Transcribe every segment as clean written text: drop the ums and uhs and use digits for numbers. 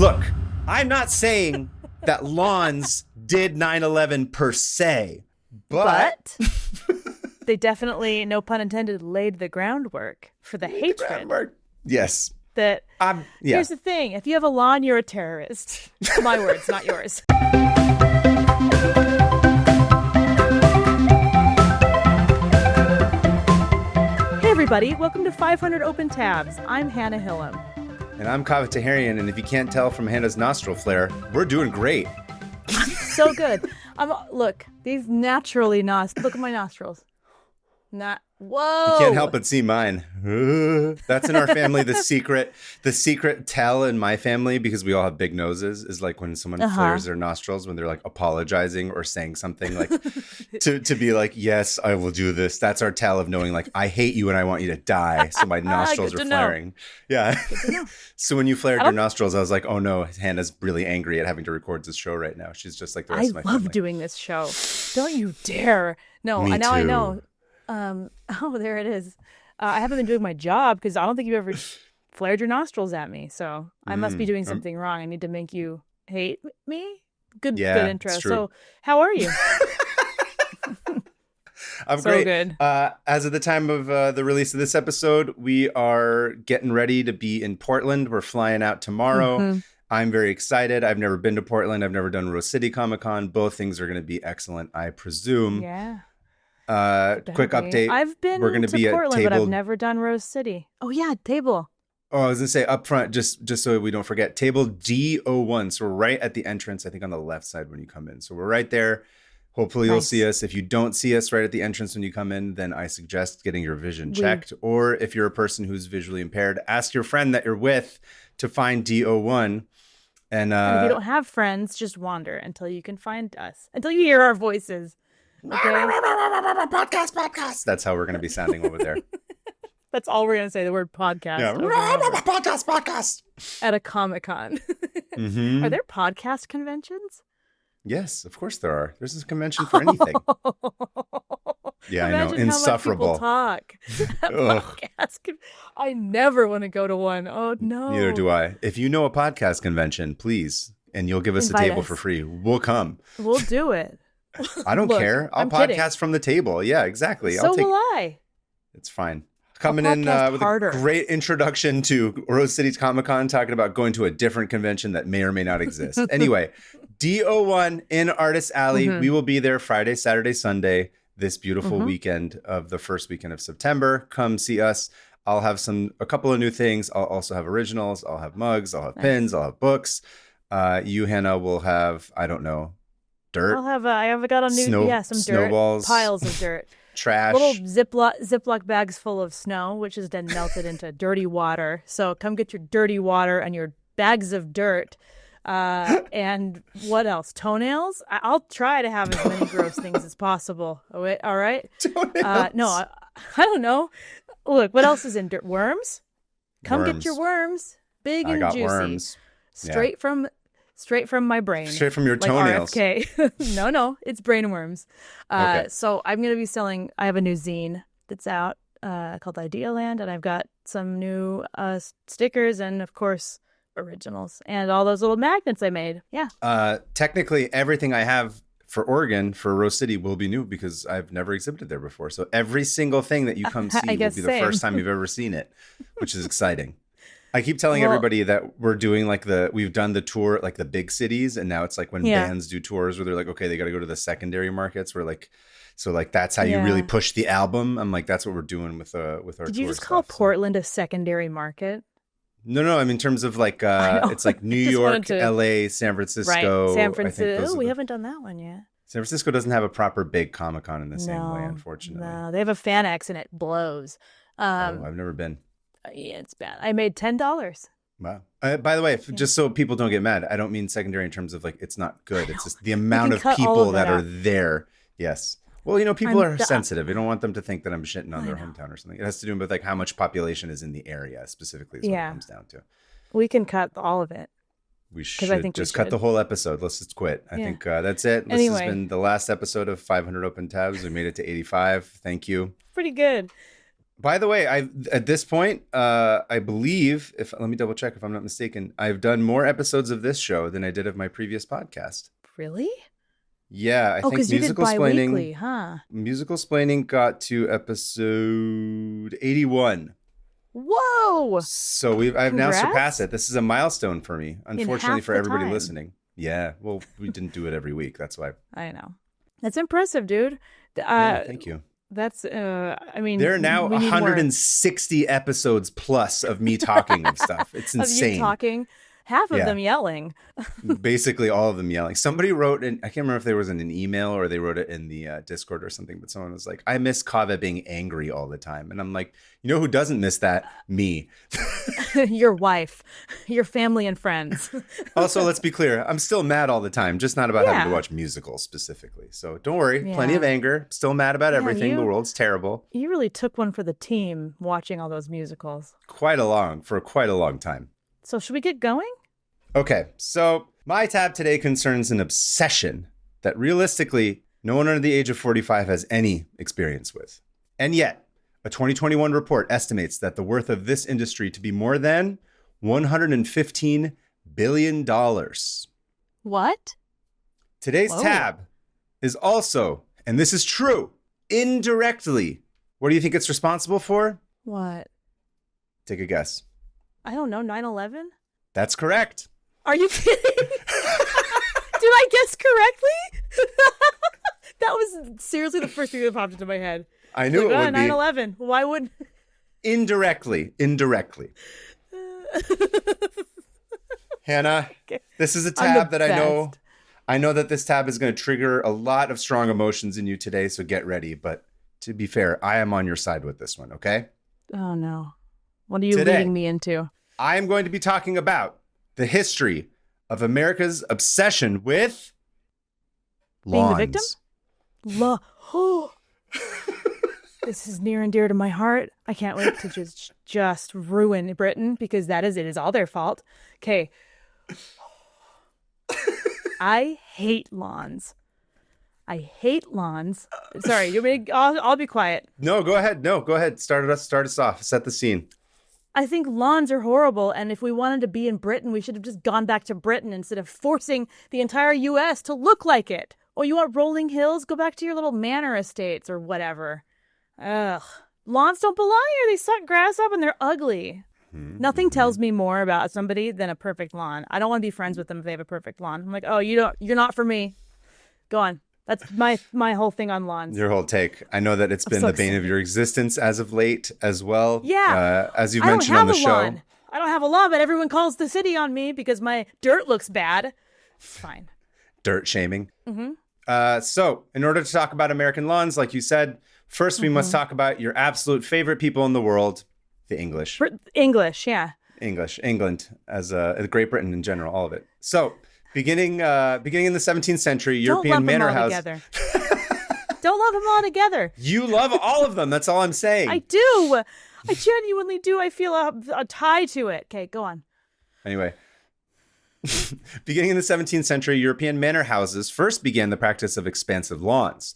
Look, I'm not saying that lawns did 9/11 per se, but they definitely, no pun intended, laid the groundwork for the hatred. Yes. Here's the thing. If you have a lawn, you're a terrorist. My words, not yours. Hey, everybody. Welcome to 500 Open Tabs. I'm Hannah Hillam. And I'm Kaveh Taherian, and if you can't tell from Hannah's nostril flare, we're doing great. So good. Look, these naturally look at my nostrils. Whoa. You can't help but see mine. That's in our family. The secret tell in my family, because we all have big noses, is like when someone flares their nostrils when they're like apologizing or saying something like to be like, yes, I will do this. That's our tell of knowing like, I hate you and I want you to die. So my nostrils are flaring. Yeah. So when you flared your nostrils, I was like, oh no, Hannah's really angry at having to record this show right now. She's just like the rest of my family. I love doing this show. Don't you dare. No, Me now too. I know. There it is. I haven't been doing my job because I don't think you ever flared your nostrils at me. So I must be doing something wrong. I need to make you hate me. Good intro. So how are you? I'm so great. Good. As of the time of the release of this episode, we are getting ready to be in Portland. We're flying out tomorrow. Mm-hmm. I'm very excited. I've never been to Portland. I've never done Rose City Comic Con. Both things are going to be excellent, I presume. Yeah. Quick update. I've been We're going to be Portland, but I've never done Rose City. Oh yeah, table. Oh, I was going to say up front, just so we don't forget, table D01. So we're right at the entrance, I think on the left side when you come in. So we're right there. Hopefully you'll see us. If you don't see us right at the entrance when you come in, then I suggest getting your vision checked. Or if you're a person who's visually impaired, ask your friend that you're with to find D01. And if you don't have friends, just wander until you can find us, until you hear our voices. Okay. Podcast. That's how we're going to be sounding over there. That's all we're going to say, the word podcast. Yeah. Podcast. At a Comic-Con. Mm-hmm. Are there podcast conventions? Yes, of course there are. There's a convention for anything. Yeah, I know. Insufferable. How much people talk. Podcast. I never want to go to one. Oh, no. Neither do I. If you know a podcast convention, please, and you'll give us a table for free, we'll come. We'll do it. I don't care. I'll podcast from the table. Yeah, exactly. So will I. It's fine. Coming in with a great introduction to Rose City's Comic-Con, talking about going to a different convention that may or may not exist. Anyway, D01 in Artist Alley. Mm-hmm. We will be there Friday, Saturday, Sunday, this beautiful weekend of the first weekend of September. Come see us. I'll have a couple of new things. I'll also have originals. I'll have mugs. I'll have pins. I'll have books. You, Hannah, will have, I don't know, dirt. I've got a new, some dirt, snowballs, piles of dirt, trash, little Ziploc bags full of snow, which is then melted into dirty water. So come get your dirty water and your bags of dirt. And what else? Toenails? I'll try to have as many gross things as possible. All right. Toenails. No, I don't know. Look, what else is in dirt? Worms? Come get your worms. Big and juicy. Worms. Straight from my brain. Straight from your toenails. RFK. No, it's brainworms. Okay. So I'm going to be selling, I have a new zine that's out called Idea Land, and I've got some new stickers and, of course, originals and all those little magnets I made. Yeah. Technically, everything I have for Oregon, for Rose City, will be new because I've never exhibited there before. So every single thing that you come see will be the first time you've ever seen it, which is exciting. I keep telling everybody that we're doing we've done the tour, like the big cities. And now it's like when bands do tours where they're like, okay, they got to go to the secondary markets. We're like, so like, that's how you really push the album. I'm like, that's what we're doing with our tour. Did you just call Portland a secondary market? No. I mean, in terms of like, it's like New York, LA, San Francisco. Right. San Francisco. We haven't done that one yet. San Francisco doesn't have a proper big Comic-Con in the same way, unfortunately. No, they have a Fan X and it blows. I've never been. Yeah, it's bad. I made $10. Wow. By the way, just so people don't get mad, I don't mean secondary in terms of like it's not good. It's just the amount of people that are there. Yes. Well, people are sensitive. You don't want them to think that I'm shitting on their hometown or something. It has to do with like how much population is in the area specifically is what it comes down to. We can cut all of it. We should just cut the whole episode. Let's just quit. I think that's it. This has been the last episode of 500 Open Tabs. We made it to 85. Thank you. Pretty good. By the way, at this point, I believe, let me double check if I'm not mistaken, I've done more episodes of this show than I did of my previous podcast. Really? Yeah, I think because you did Musical bi-weekly, huh? Musical Splaining got to episode 81. Whoa! So I've now surpassed it. This is a milestone for me, unfortunately for everybody listening. Yeah, well, we didn't do it every week. That's why. I know. That's impressive, dude. Yeah, thank you. That's, I mean, there are now 160 episodes plus of me talking of stuff. It's insane. Of you talking, half of them yelling. Basically, all of them yelling. Somebody wrote in, I can't remember if there was in an email or they wrote it in the Discord or something, but someone was like, I miss Kaveh being angry all the time. And I'm like, you know who doesn't miss that? Me. Your wife, your family and friends. Also, let's be clear. I'm still mad all the time, just not about having to watch musicals specifically. So don't worry. Yeah. Plenty of anger. Still mad about everything. The world's terrible. You really took one for the team watching all those musicals. For quite a long time. So should we get going? Okay. So my tab today concerns an obsession that realistically no one under the age of 45 has any experience with. And yet, a 2021 report estimates that the worth of this industry to be more than $115 billion. What? Today's tab is also, and this is true, indirectly. What do you think it's responsible for? What? Take a guess. I don't know, 9/11? That's correct. Are you kidding? Did I guess correctly? That was seriously the first thing that popped into my head. I knew it would 9/11. Why wouldn't? Indirectly. Hannah, this is a tab that I know that this tab is going to trigger a lot of strong emotions in you today, so get ready. But to be fair, I am on your side with this one, okay? Oh, no. What are you leading me into? I am going to be talking about the history of America's obsession with lawns. Being the victim? This is near and dear to my heart. I can't wait to just ruin Britain because it is all their fault. Okay. I hate lawns. Sorry, I'll be quiet. No, go ahead. Start us off. Set the scene. I think lawns are horrible, and if we wanted to be in Britain, we should have just gone back to Britain instead of forcing the entire U.S. to look like it. Oh, you want rolling hills? Go back to your little manor estates or whatever. Ugh. Lawns don't belong here. They suck grass up and they're ugly. Nothing tells me more about somebody than a perfect lawn. I don't want to be friends with them if they have a perfect lawn. I'm like, oh, you're not for me. Go on. That's my whole thing on lawns. Your whole take. I know that it's been the bane of your existence as of late as well. Yeah. As you mentioned on the show. Lawn. I don't have a lawn, but everyone calls the city on me because my dirt looks bad. It's fine. Dirt shaming. So in order to talk about American lawns, like you said, first we must talk about your absolute favorite people in the world, the English. English, yeah. England, as Great Britain in general, all of it. So beginning in the 17th century, European manor house. Don't love them all together. You love all of them. That's all I'm saying. I do. I genuinely do. I feel a tie to it. Okay, go on. Anyway. Beginning in the 17th century, European manor houses first began the practice of expansive lawns.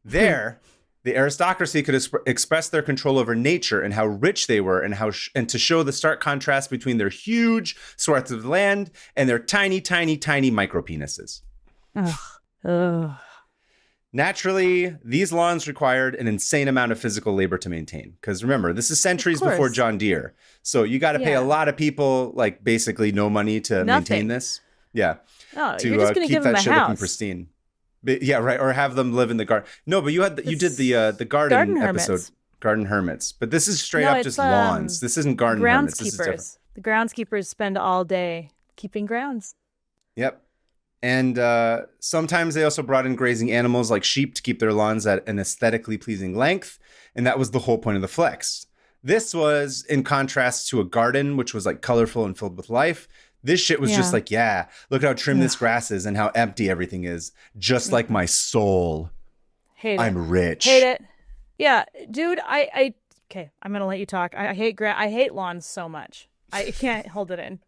There, the aristocracy could express their control over nature and how rich they were, and to show the stark contrast between their huge swaths of land and their tiny, tiny, tiny micro penises. Ugh. Naturally, these lawns required an insane amount of physical labor to maintain. Because remember, this is centuries before John Deere. So you got to pay a lot of people, like basically no money to maintain this. Yeah. Oh, you're just going to give them a house. Looking pristine. But, yeah, right. Or have them live in the garden. No, but you did the garden episode. Hermits. Garden hermits. But this is straight up just lawns. This isn't garden hermits. This is different. The groundskeepers spend all day keeping grounds. Yep. And sometimes they also brought in grazing animals like sheep to keep their lawns at an aesthetically pleasing length. And that was the whole point of the flex. This was in contrast to a garden, which was like colorful and filled with life. This shit was just like, look how trim this grass is and how empty everything is. Just like my soul. I'm rich. Hate it. Yeah, dude, okay, I'm going to let you talk. I hate lawns so much. I can't hold it in.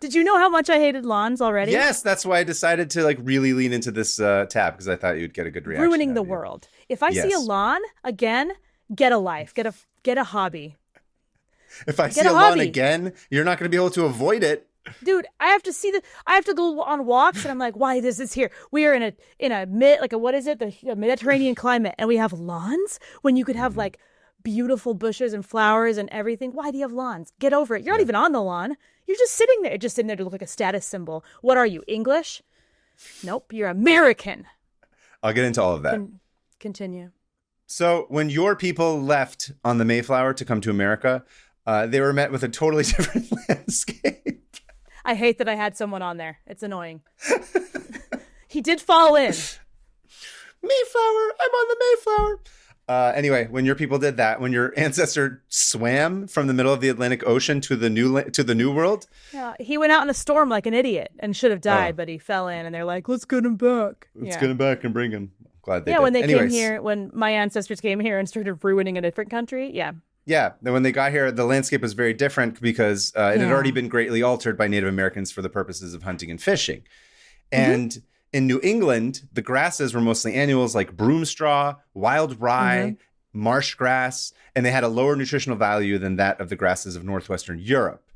Did you know how much I hated lawns already? Yes, that's why I decided to like really lean into this tab because I thought you'd get a good reaction. Ruining the world. If I see a lawn again, get a life. Get a Get a hobby. If I see a lawn again, you're not going to be able to avoid it. Dude, I have to go on walks, and I'm like, why this is here? We are in the Mediterranean climate, and we have lawns when you could have like beautiful bushes and flowers and everything. Why do you have lawns? Get over it. You're not even on the lawn. You're just sitting there to look like a status symbol. What are you, English? Nope, you're American. I'll get into all of that. Continue. So when your people left on the Mayflower to come to America, they were met with a totally different landscape. I hate that I had someone on there. It's annoying. He did fall in. Mayflower, I'm on the Mayflower. Anyway, when your people did that, when your ancestor swam from the middle of the Atlantic Ocean to the new world, yeah, he went out in a storm like an idiot and should have died, but he fell in, and they're like, "Let's get him back. Let's get him back and bring him." Glad they did. When they came here, when my ancestors came here and started ruining a different country, Yeah, then when they got here, the landscape was very different because it had already been greatly altered by Native Americans for the purposes of hunting and fishing. And in New England, the grasses were mostly annuals like broom straw, wild rye, marsh grass, and they had a lower nutritional value than that of the grasses of northwestern Europe.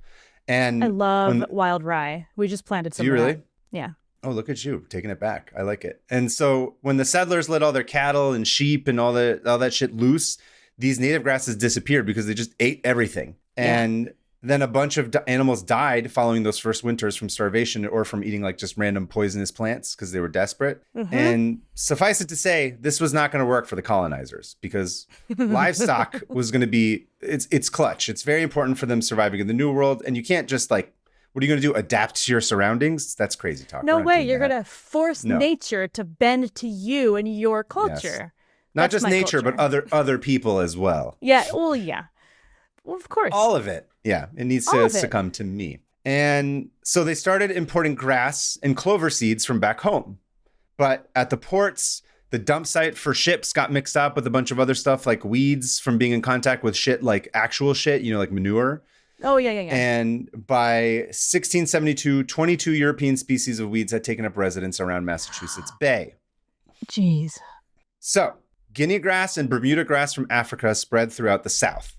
And I love wild rye. We just planted some. Do you really? Yeah. Oh, look at you, taking it back. I like it. And so when the settlers let all their cattle and sheep and all that shit loose, these native grasses disappeared because they just ate everything. And then a bunch of animals died following those first winters from starvation or from eating like just random poisonous plants because they were desperate. And suffice it to say, this was not going to work for the colonizers because livestock was going to be, it's clutch. It's very important for them surviving in the New World. And you can't just like, what are you going to do? Adapt to your surroundings? That's crazy talk. No way. You're going to force nature to bend to you and your culture. Yes. Not just nature, but other people as well. Yeah. Well, yeah. Well, of course. All of it. Yeah. It needs to succumb to me. And so they started importing grass and clover seeds from back home. But at the ports, the dump site for ships got mixed up with a bunch of other stuff like weeds from being in contact with shit, like actual shit, like manure. Oh, yeah. And by 1672, 22 European species of weeds had taken up residence around Massachusetts Bay. Jeez. So Guinea grass and Bermuda grass from Africa spread throughout the South.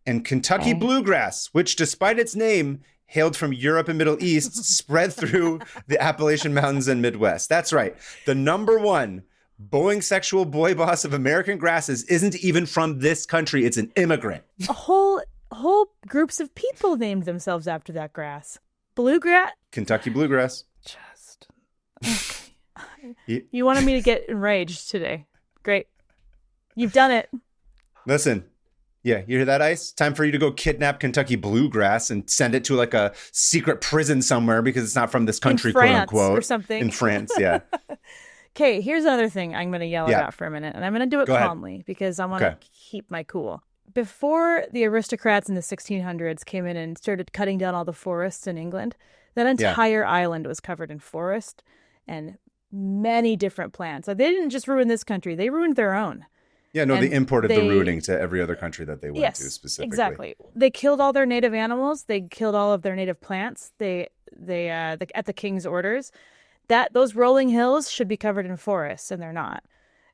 And Kentucky bluegrass, which despite its name, hailed from Europe and Middle East, spread through the Appalachian Mountains and Midwest. That's right. The number one Boeing sexual boy boss of American grasses isn't even from this country. It's an immigrant. Whole groups of people named themselves after that grass. Bluegrass? Kentucky bluegrass. Just. Okay. You wanted me to get enraged today. Great. You've done it. Listen. Yeah, you hear that, Ice? Time for you to go kidnap Kentucky bluegrass and send it to like a secret prison somewhere because it's not from this country, in France, quote unquote. Or something. In France, yeah. Okay, here's another thing I'm going to yell about for a minute, and I'm going to do it calmly because I want to keep my cool. Before the aristocrats in the 1600s came in and started cutting down all the forests in England, that entire island was covered in forest and many different plants. Like, they didn't just ruin this country, they ruined their own. Yeah, no, they imported the ruining to every other country that they went to specifically. Exactly. They killed all their native animals. They killed all of their native plants. They at the king's orders, those rolling hills should be covered in forests, and they're not.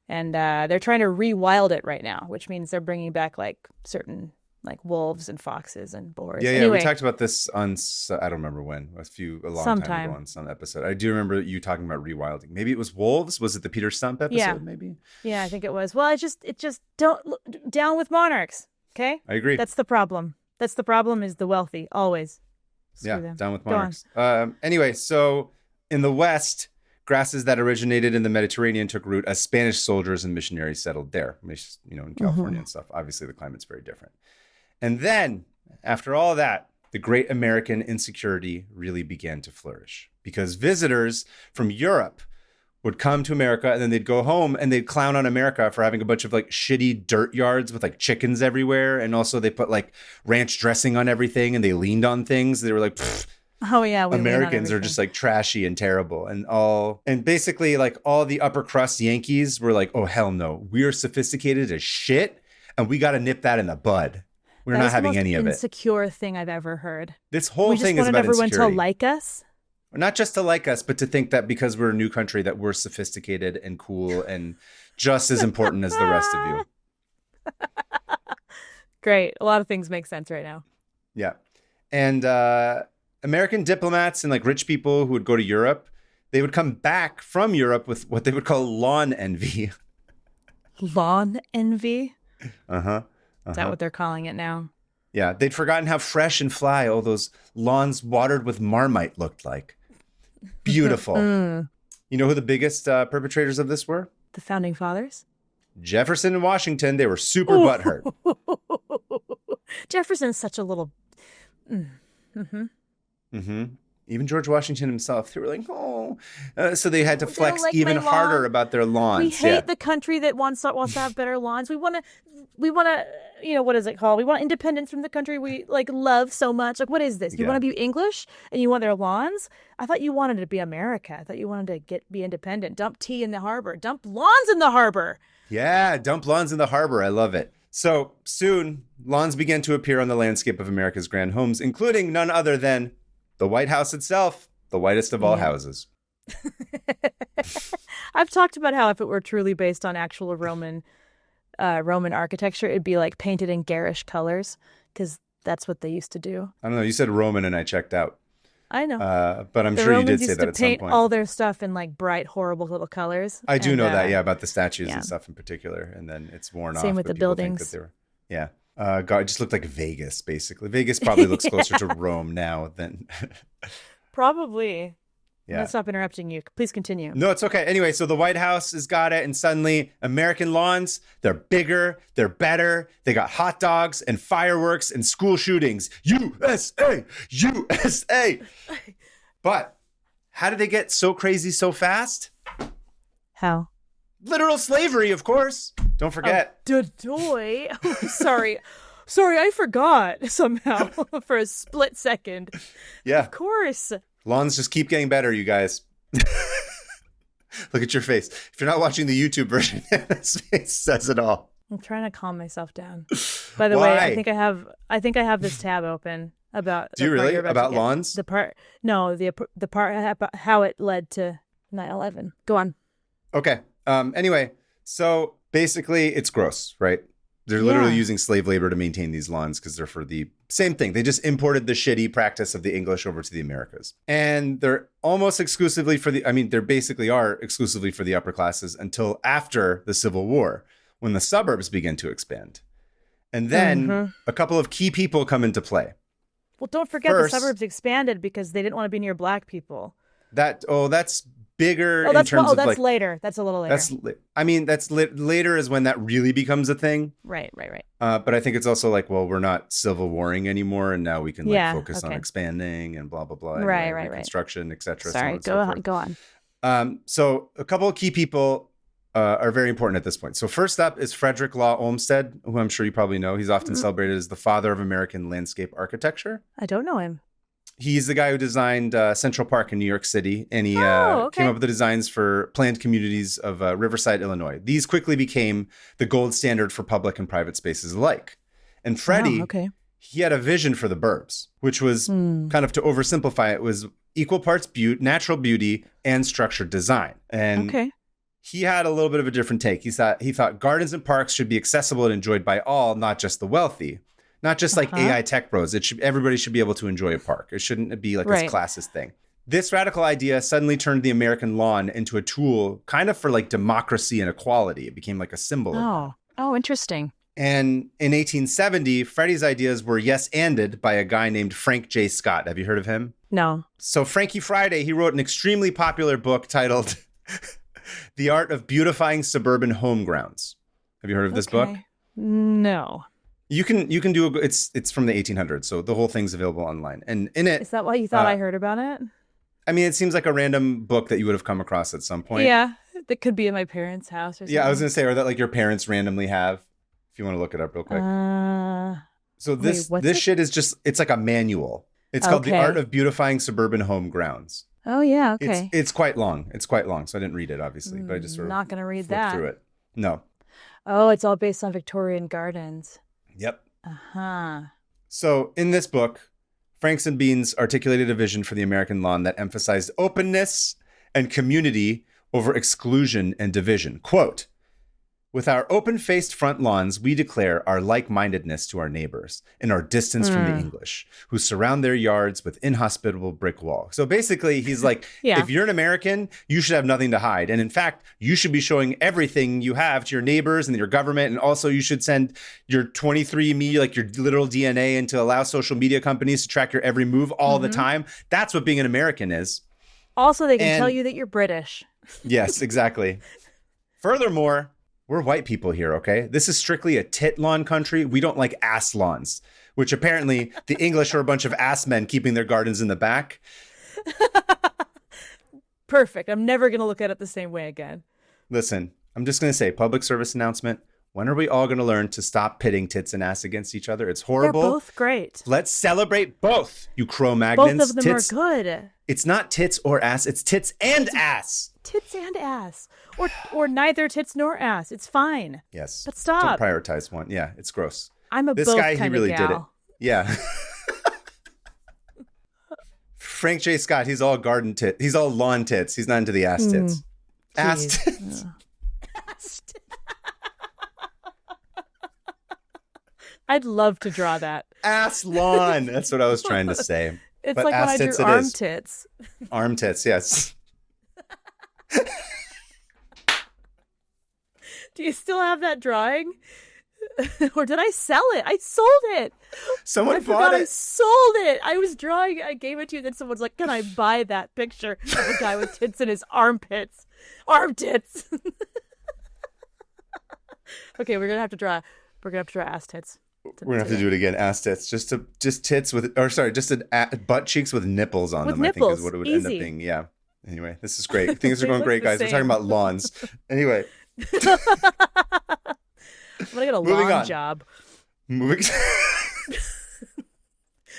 And they're trying to rewild it right now, which means they're bringing back like certain like wolves and foxes and boars. Yeah, anyway, we talked about this on, I don't remember when, a long time ago on some episode. I do remember you talking about rewilding. Maybe it was wolves. Was it the Peter Stump episode? Maybe. Yeah, I think it was. Well, it just don't down with monarchs. Okay, I agree. That's the problem. That's the problem. Is the wealthy always? Screw them. Down with monarchs. Anyway, so in the West, grasses that originated in the Mediterranean took root as Spanish soldiers and missionaries settled there. In California and stuff. Obviously, the climate's very different. And then, after all that, the great American insecurity really began to flourish because visitors from Europe would come to America and then they'd go home and they'd clown on America for having a bunch of like shitty dirt yards with like chickens everywhere. And also they put like ranch dressing on everything and they leaned on things. They were like, oh yeah, Americans are just like trashy and terrible and basically like all the upper crust Yankees were like, oh hell no, we're sophisticated as shit and we got to nip that in the bud. We're not having any of it. That's the most insecure thing I've ever heard. This whole thing is about insecurity. We just wanted everyone to like us? Not just to like us, but to think that because we're a new country that we're sophisticated and cool and just as important as the rest of you. Great. A lot of things make sense right now. Yeah. And American diplomats and like rich people who would go to Europe, they would come back from Europe with what they would call lawn envy. Lawn envy? Uh-huh. Is that what they're calling it now? Yeah. They'd forgotten how fresh and fly all those lawns watered with Marmite looked like. Beautiful. You know who the biggest perpetrators of this were? The Founding Fathers? Jefferson and Washington. They were super butthurt. Jefferson's such a little... Even George Washington himself, they were like, oh. So they had to flex like even my harder lawn. about their lawns. We hate the country that wants to have better lawns. We want to, what is it called? We want independence from the country we like love so much. Like, what is this? You want to be English and you want their lawns? I thought you wanted to be America. I thought you wanted to be independent. Dump tea in the harbor. Dump lawns in the harbor. Yeah, dump lawns in the harbor. I love it. So soon, lawns began to appear on the landscape of America's grand homes, including none other than the White House itself, the whitest of all houses. I've talked about how if it were truly based on actual Roman architecture, it'd be like painted in garish colors because that's what they used to do. I don't know. You said Roman and I checked out. I know. But I'm the sure Romans you did say used that to at some paint point. all their stuff in like bright, horrible little colors. I do know that, about the statues yeah. and stuff in particular. And then it's worn off. Same with the buildings. Yeah. God, it just looked like Vegas, basically. Vegas probably looks closer to Rome now than... Probably. Yeah. I'm gonna stop interrupting you. Please continue. No, it's okay. Anyway, so the White House has got it, and suddenly American lawns, they're bigger, they're better. They got hot dogs and fireworks and school shootings. USA! USA! But how did they get so crazy so fast? How? Literal slavery, of course. Don't forget. Doy. Sorry, I forgot somehow for a split second. Yeah. Of course. Lawns just keep getting better, you guys. Look at your face. If you're not watching the YouTube version, this face says it all. I'm trying to calm myself down. By the way, I think I have this tab open about. Do you really? About lawns? The part about how it led to 9/11. Go on. Okay. Anyway, so basically it's gross, right? They're literally using slave labor to maintain these lawns because they're for the same thing. They just imported the shitty practice of the English over to the Americas. And they're almost exclusively they basically are exclusively for the upper classes until after the Civil War, when the suburbs begin to expand. And then a couple of key people come into play. Well, don't forget the suburbs expanded because they didn't want to be near black people. That's bigger in terms of that's later. That's a little later. Later is when that really becomes a thing. Right. But I think it's also like, well, we're not civil warring anymore, and now we can focus on expanding and blah blah blah. Right. Construction, etc. Sorry, go on. So a couple of key people are very important at this point. So first up is Frederick Law Olmsted, who I'm sure you probably know. He's often celebrated as the father of American landscape architecture. I don't know him. He's the guy who designed Central Park in New York City, and he came up with the designs for planned communities of Riverside, Illinois. These quickly became the gold standard for public and private spaces alike. And Freddie, he had a vision for the burbs, which was kind of, to oversimplify it, was equal parts natural beauty and structured design. And he had a little bit of a different take. He thought gardens and parks should be accessible and enjoyed by all, not just the wealthy. Not just like AI tech bros. Everybody should be able to enjoy a park. It shouldn't be like this classist thing. This radical idea suddenly turned the American lawn into a tool kind of for like democracy and equality. It became like a symbol of that. Oh, interesting. And in 1870, Freddie's ideas were yes-anded by a guy named Frank J. Scott. Have you heard of him? No. So Frankie Friday, he wrote an extremely popular book titled The Art of Beautifying Suburban Home Grounds. Have you heard of this book? No. You can do it's from the 1800s, so the whole thing's available online. And in it, is that why you thought I heard about it? I mean, it seems like a random book that you would have come across at some point. Yeah, that could be in my parents' house or something. Yeah, I was gonna say, or that like your parents randomly have. If you want to look it up real quick. So this shit is it's like a manual. It's called The Art of Beautifying Suburban Home Grounds. Oh yeah, okay. It's quite long. It's quite long, so I didn't read it obviously, but I just sort of not gonna read flipped that through it. No. Oh, it's all based on Victorian gardens. Yep. Uh-huh. So in this book, Franks and Beans articulated a vision for the American lawn that emphasized openness and community over exclusion and division. Quote, With our open-faced front lawns, we declare our like-mindedness to our neighbors and our distance from the English, who surround their yards with inhospitable brick walls. So basically, he's like, if you're an American, you should have nothing to hide. And in fact, you should be showing everything you have to your neighbors and your government. And also, you should send your 23andMe, like your literal DNA, and to allow social media companies to track your every move all the time. That's what being an American is. Also, they can tell you that you're British. Yes, exactly. Furthermore, we're white people here, okay? This is strictly a tit lawn country. We don't like ass lawns, which apparently the English are a bunch of ass men keeping their gardens in the back. Perfect. I'm never going to look at it the same way again. Listen, I'm just going to say, public service announcement. When are we all going to learn to stop pitting tits and ass against each other? It's horrible. They're both great. Let's celebrate both, you Cro-Magnons. Both of them are good. It's not tits or ass. It's tits and ass. Tits and ass. Or neither tits nor ass. It's fine. Yes. But stop. Don't prioritize one. Yeah, it's gross. I'm a this both guy, kind he really of gal. did it. Yeah. Frank J. Scott, he's all garden tits. He's all lawn tits. He's not into the ass tits. Ass tits. Ass tits. I'd love to draw that. Ass lawn. That's what I was trying to say. It's but like when I drew arm is. tits. Arm tits, yes. Do you still have that drawing? Or did I sell it? I sold it. Someone bought it. I sold it. I was drawing. I gave it to you. Then someone's like, "Can I buy that picture of a guy with tits in his armpits? Arm tits." Okay, we're gonna have to draw. We're gonna have to draw ass tits. We're gonna have to do it again. Ass tits, just tits with, or sorry, just butt cheeks with nipples on with them. Nipples. I think is what it would end up being. Yeah. Anyway, this is great. Things are going great, guys. We're talking about lawns. Anyway. I'm gonna get a Moving lawn on. job. Moving.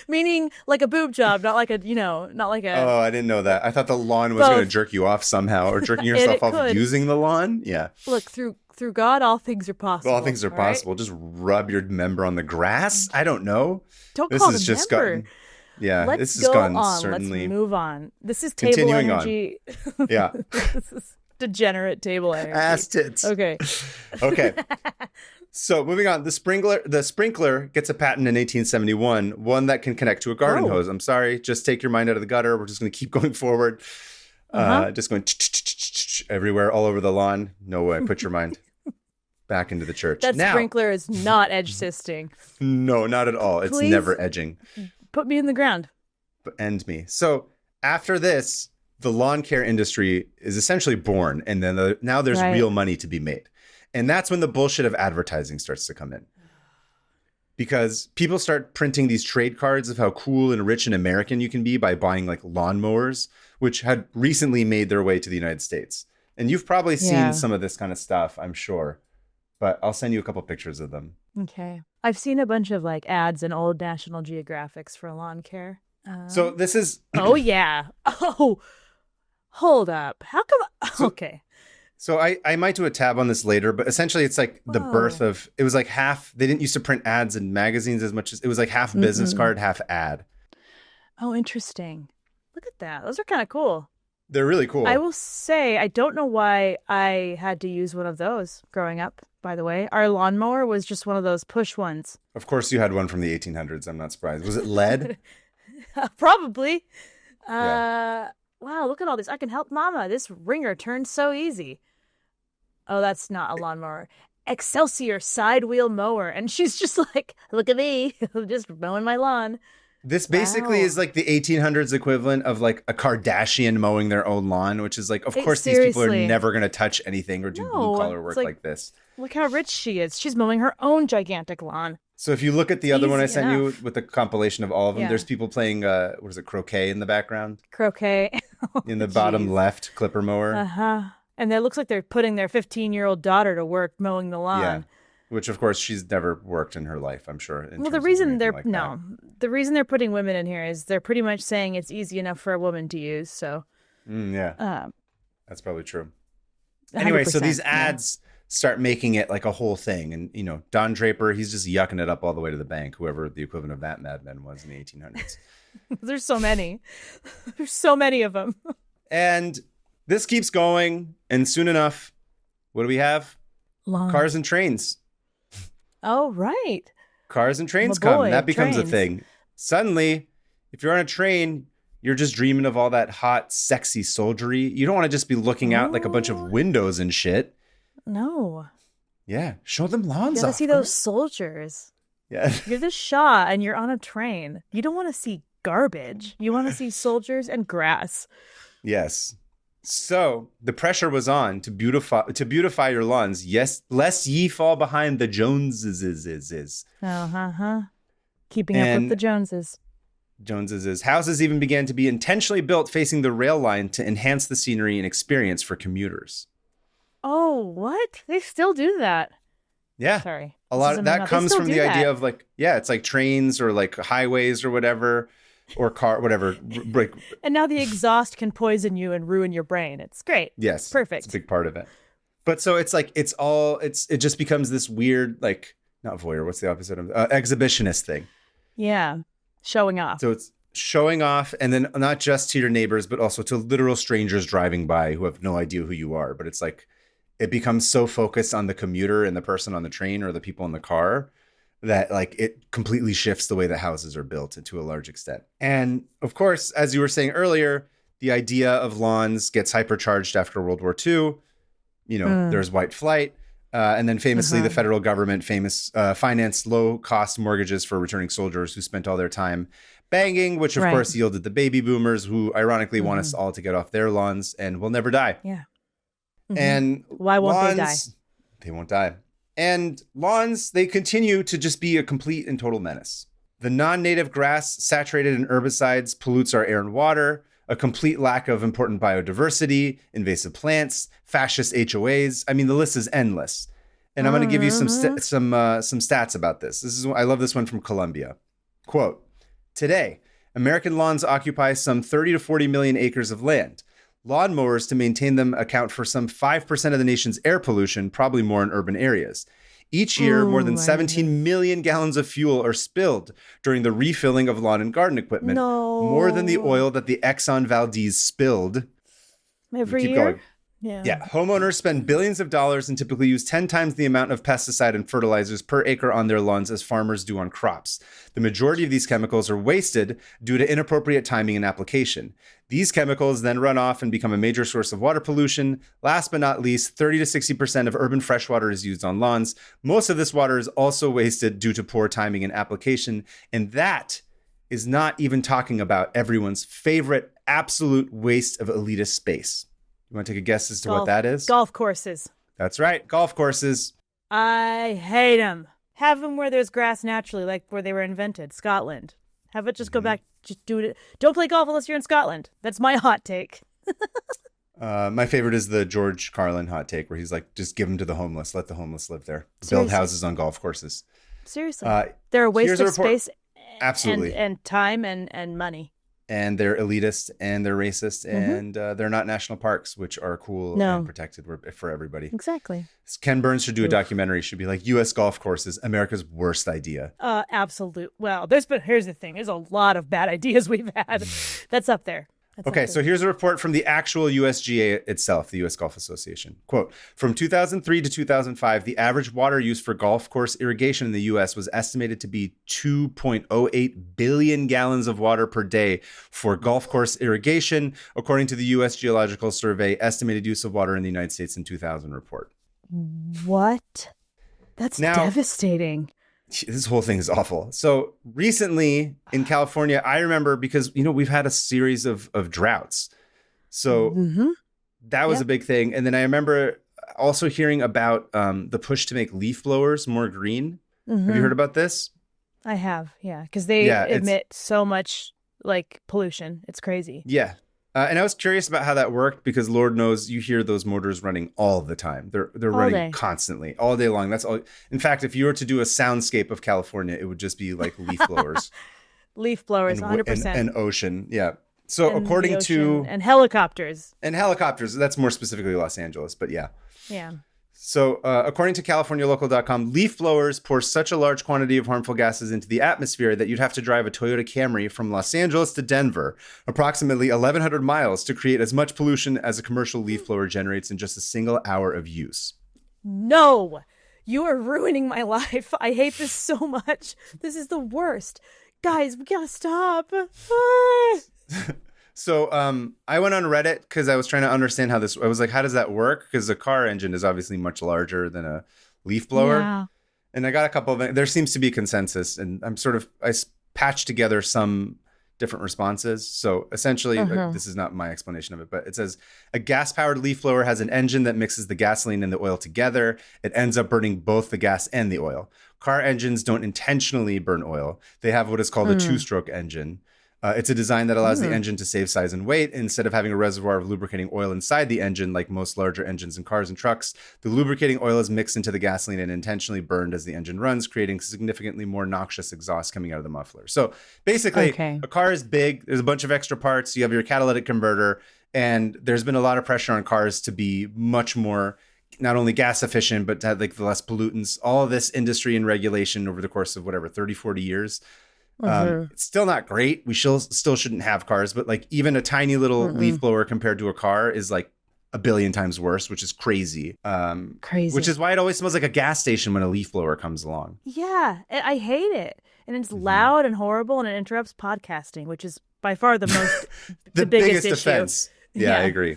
Meaning like a boob job, not like a, not like a. Oh, I didn't know that. I thought the lawn was going to jerk you off somehow, or jerking yourself off could. using the lawn. Yeah. Look, through God, all things are possible. All things are possible. Just rub your member on the grass. I don't know. Don't this call has it just member. gotten. Yeah, Let's this has go gotten on. certainly. Let's move on. This is table Continuing energy. Yeah. This is degenerate table energy. Ass tits. Okay. Okay. So moving on, the sprinkler gets a patent in 1871, one that can connect to a garden hose. I'm sorry, just take your mind out of the gutter. We're just going to keep going forward. Just going everywhere, all over the lawn. No way. Put your mind back into the church. That sprinkler is not edge assisting. No, not at all. It's Please never edging. Put me in the ground. End me. So after this, the lawn care industry is essentially born, and then now there's real money to be made. And that's when the bullshit of advertising starts to come in. Because people start printing these trade cards of how cool and rich and American you can be by buying like lawnmowers, which had recently made their way to the United States. And you've probably seen some of this kind of stuff, I'm sure. But I'll send you a couple pictures of them. Okay. I've seen a bunch of like ads in old National Geographics for lawn care. So this is... Oh, yeah. Oh, hold up. How come... Okay. So I might do a tab on this later, but essentially it's like the birth of, it was like half, they didn't used to print ads in magazines as much as, it was like half business card, half ad. Oh, interesting. Look at that. Those are kind of cool. They're really cool. I will say, I don't know why I had to use one of those growing up, by the way. Our lawnmower was just one of those push ones. Of course you had one from the 1800s. I'm not surprised. Was it lead? Probably. Yeah. Wow, look at all this. I can help mama. This ringer turns so easy. Oh, that's not a lawnmower. Excelsior side wheel mower. And she's just like, look at me. I'm just mowing my lawn. This basically is like the 1800s equivalent of like a Kardashian mowing their own lawn, which is like, of course, these people are never going to touch anything or do blue collar work like this. Look how rich she is. She's mowing her own gigantic lawn. So if you look at the other one I sent you with the compilation of all of them, there's people playing, what is it, croquet in the background? Croquet. In the bottom left, clipper mower. Uh-huh. And it looks like they're putting their 15-year-old daughter to work mowing the lawn. Yeah. Which, of course, she's never worked in her life, I'm sure. Well, the reason the reason they're putting women in here is they're pretty much saying it's easy enough for a woman to use. So, that's probably true. Anyway, so these ads start making it like a whole thing. And, Don Draper, he's just yucking it up all the way to the bank, whoever the equivalent of that madman was in the 1800s. There's so many. There's so many of them. And this keeps going. And soon enough, what do we have? Cars and trains. Oh, right. Cars and trains come. And that becomes a thing. Suddenly, if you're on a train, you're just dreaming of all that hot, sexy soldiery. You don't want to just be looking out like a bunch of windows and shit. No. Yeah. Show them lawns You gotta off. see those soldiers. Yeah. You're the Shah and you're on a train. You don't want to see garbage. You want to see soldiers and grass. Yes. So the pressure was on to beautify your lawns. Yes, lest ye fall behind the Joneses. Keeping up with the Joneses. Houses even began to be intentionally built facing the rail line to enhance the scenery and experience for commuters. Oh, what? They still do that. Yeah. Sorry. A lot of that comes from the idea of like, yeah, it's like trains or like highways or whatever, or whatever. And now the exhaust can poison you and ruin your brain. It's great. Yes. Perfect. It's a big part of it. But so it's like, it just becomes this weird, like, not voyeur, what's the opposite of exhibitionist thing. Yeah. Showing off. So it's showing off, and then not just to your neighbors, but also to literal strangers driving by who have no idea who you are. But it's like, it becomes so focused on the commuter and the person on the train or the people in the car that like it completely shifts the way that houses are built to a large extent. And of course, as you were saying earlier, the idea of lawns gets hypercharged after World War II. There's white flight. And then famously, the federal government financed low-cost mortgages for returning soldiers who spent all their time banging, which of course yielded the baby boomers who ironically want us all to get off their lawns and will never die. Yeah. And why won't they die? They won't die. And lawns, they continue to just be a complete and total menace. The non-native grass saturated in herbicides pollutes our air and water, a complete lack of important biodiversity, invasive plants, fascist HOAs. I mean, the list is endless. And I'm going to give you some stats about this. I love this one from Colombia. Quote, today, American lawns occupy some 30 to 40 million acres of land. Lawnmowers to maintain them account for some 5% of the nation's air pollution, probably more in urban areas. Each year, more than 17 million gallons of fuel are spilled during the refilling of lawn and garden equipment. No. More than the oil that the Exxon Valdez spilled. Every year? Going. Yeah. Homeowners spend billions of dollars and typically use 10 times the amount of pesticide and fertilizers per acre on their lawns as farmers do on crops. The majority of these chemicals are wasted due to inappropriate timing and application. These chemicals then run off and become a major source of water pollution. Last but not least, 30 to 60% of urban freshwater is used on lawns. Most of this water is also wasted due to poor timing and application. And that is not even talking about everyone's favorite absolute waste of elitist space. You want to take a guess as to what that is? Golf courses. That's right. Golf courses. I hate them. Have them where there's grass naturally, like where they were invented, Scotland. Have it just go back. Just do it. Don't play golf unless you're in Scotland. That's my hot take. My favorite is the George Carlin hot take where he's like, just give them to the homeless. Let the homeless live there. Build houses on golf courses. Seriously. They're a waste of space. Absolutely. And time and money. And they're elitist and they're racist and they're not national parks, which are cool and protected for everybody. Exactly. Ken Burns should do a documentary. Should be like U.S. golf courses, America's worst idea. Absolute. Well, here's the thing. There's a lot of bad ideas we've had. That's up there. Okay, so here's a report from the actual USGA itself, the U.S. Golf Association. Quote, from 2003 to 2005, the average water use for golf course irrigation in the U.S. was estimated to be 2.08 billion gallons of water per day for golf course irrigation, according to the U.S. Geological Survey estimated use of water in the United States in 2000 report. What? That's devastating. This whole thing is awful. So recently in California, I remember because, we've had a series of droughts. So that was a big thing. And then I remember also hearing about the push to make leaf blowers more green. Have you heard about this? I have, yeah. Because they emit so much pollution. It's crazy. Yeah. And I was curious about how that worked because Lord knows you hear those motors running all the time. They're running constantly, all day long. That's all. In fact, if you were to do a soundscape of California, it would just be like leaf blowers. Leaf blowers, 100%. And ocean, yeah. So according to... And helicopters. And helicopters. That's more specifically Los Angeles, but yeah. Yeah. So according to CaliforniaLocal.com, leaf blowers pour such a large quantity of harmful gases into the atmosphere that you'd have to drive a Toyota Camry from Los Angeles to Denver, approximately 1,100 miles, to create as much pollution as a commercial leaf blower generates in just a single hour of use. No, you are ruining my life. I hate this so much. This is the worst. Guys, we gotta stop. So I went on Reddit because I was trying to understand how this, I was like, how does that work? Because a car engine is obviously much larger than a leaf blower. Yeah. And I got a couple of, there seems to be consensus, and I patched together some different responses. So essentially, this is not my explanation of it, but it says a gas-powered leaf blower has an engine that mixes the gasoline and the oil together. It ends up burning both the gas and the oil. Car engines don't intentionally burn oil. They have what is called a two-stroke engine. It's a design that allows the engine to save size and weight. Instead of having a reservoir of lubricating oil inside the engine, like most larger engines in cars and trucks, the lubricating oil is mixed into the gasoline and intentionally burned as the engine runs, creating significantly more noxious exhaust coming out of the muffler. So basically, a car is big. There's a bunch of extra parts. You have your catalytic converter, and there's been a lot of pressure on cars to be much more not only gas efficient, but to have like the less pollutants. All of this industry and regulation over the course of 30, 40 years. It's still not great. We still shouldn't have cars, but like even a tiny little leaf blower compared to a car is like a billion times worse, which is crazy. Crazy. Which is why it always smells like a gas station when a leaf blower comes along. Yeah, I hate it. And it's loud and horrible, and it interrupts podcasting, which is by far the most the biggest issue. Offense. Yeah, I agree.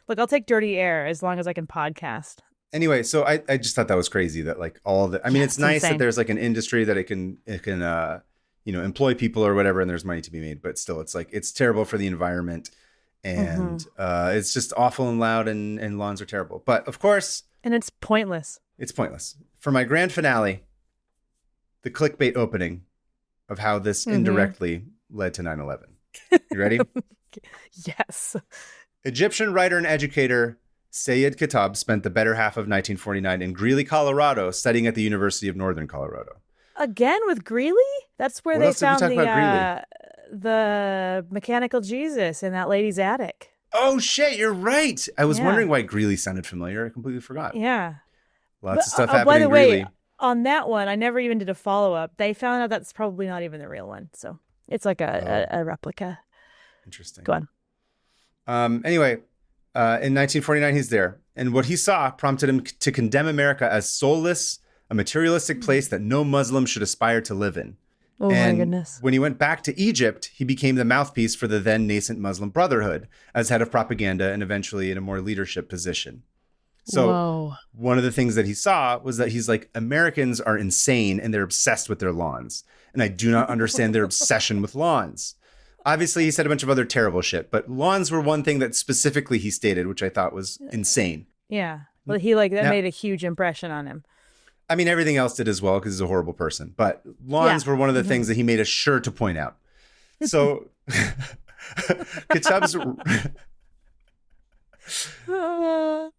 Look, I'll take dirty air as long as I can podcast. Anyway, so I just thought that was crazy that like all the, I mean, it's nice that there's like an industry that it can employ people or whatever, and there's money to be made, but still it's like, it's terrible for the environment, and it's just awful and loud, and lawns are terrible. But of course. And it's pointless. It's pointless. For my grand finale, the clickbait opening of how this indirectly led to 9/11. You ready? Yes. Egyptian writer and educator Sayed Kitab spent the better half of 1949 in Greeley, Colorado, studying at the University of Northern Colorado. Again with Greeley? That's where they found the mechanical Jesus in that lady's attic. Oh, shit, you're right. I was wondering why Greeley sounded familiar. I completely forgot. Yeah. Lots of stuff happening in Greeley. By the way, on that one, I never even did a follow-up. They found out that's probably not even the real one. So it's like a replica. Interesting. Go on. Anyway, in 1949, he's there. And what he saw prompted him to condemn America as soulless, a materialistic place that no Muslim should aspire to live in. Oh, my goodness. When he went back to Egypt, he became the mouthpiece for the then nascent Muslim Brotherhood as head of propaganda and eventually in a more leadership position. So one of the things that he saw was that he's like, Americans are insane and they're obsessed with their lawns. And I do not understand their obsession with lawns. Obviously, he said a bunch of other terrible shit, but lawns were one thing that specifically he stated, which I thought was insane. Yeah. Well, that made a huge impression on him. I mean, everything else did as well because he's a horrible person. But lawns were one of the things that he made us sure to point out. So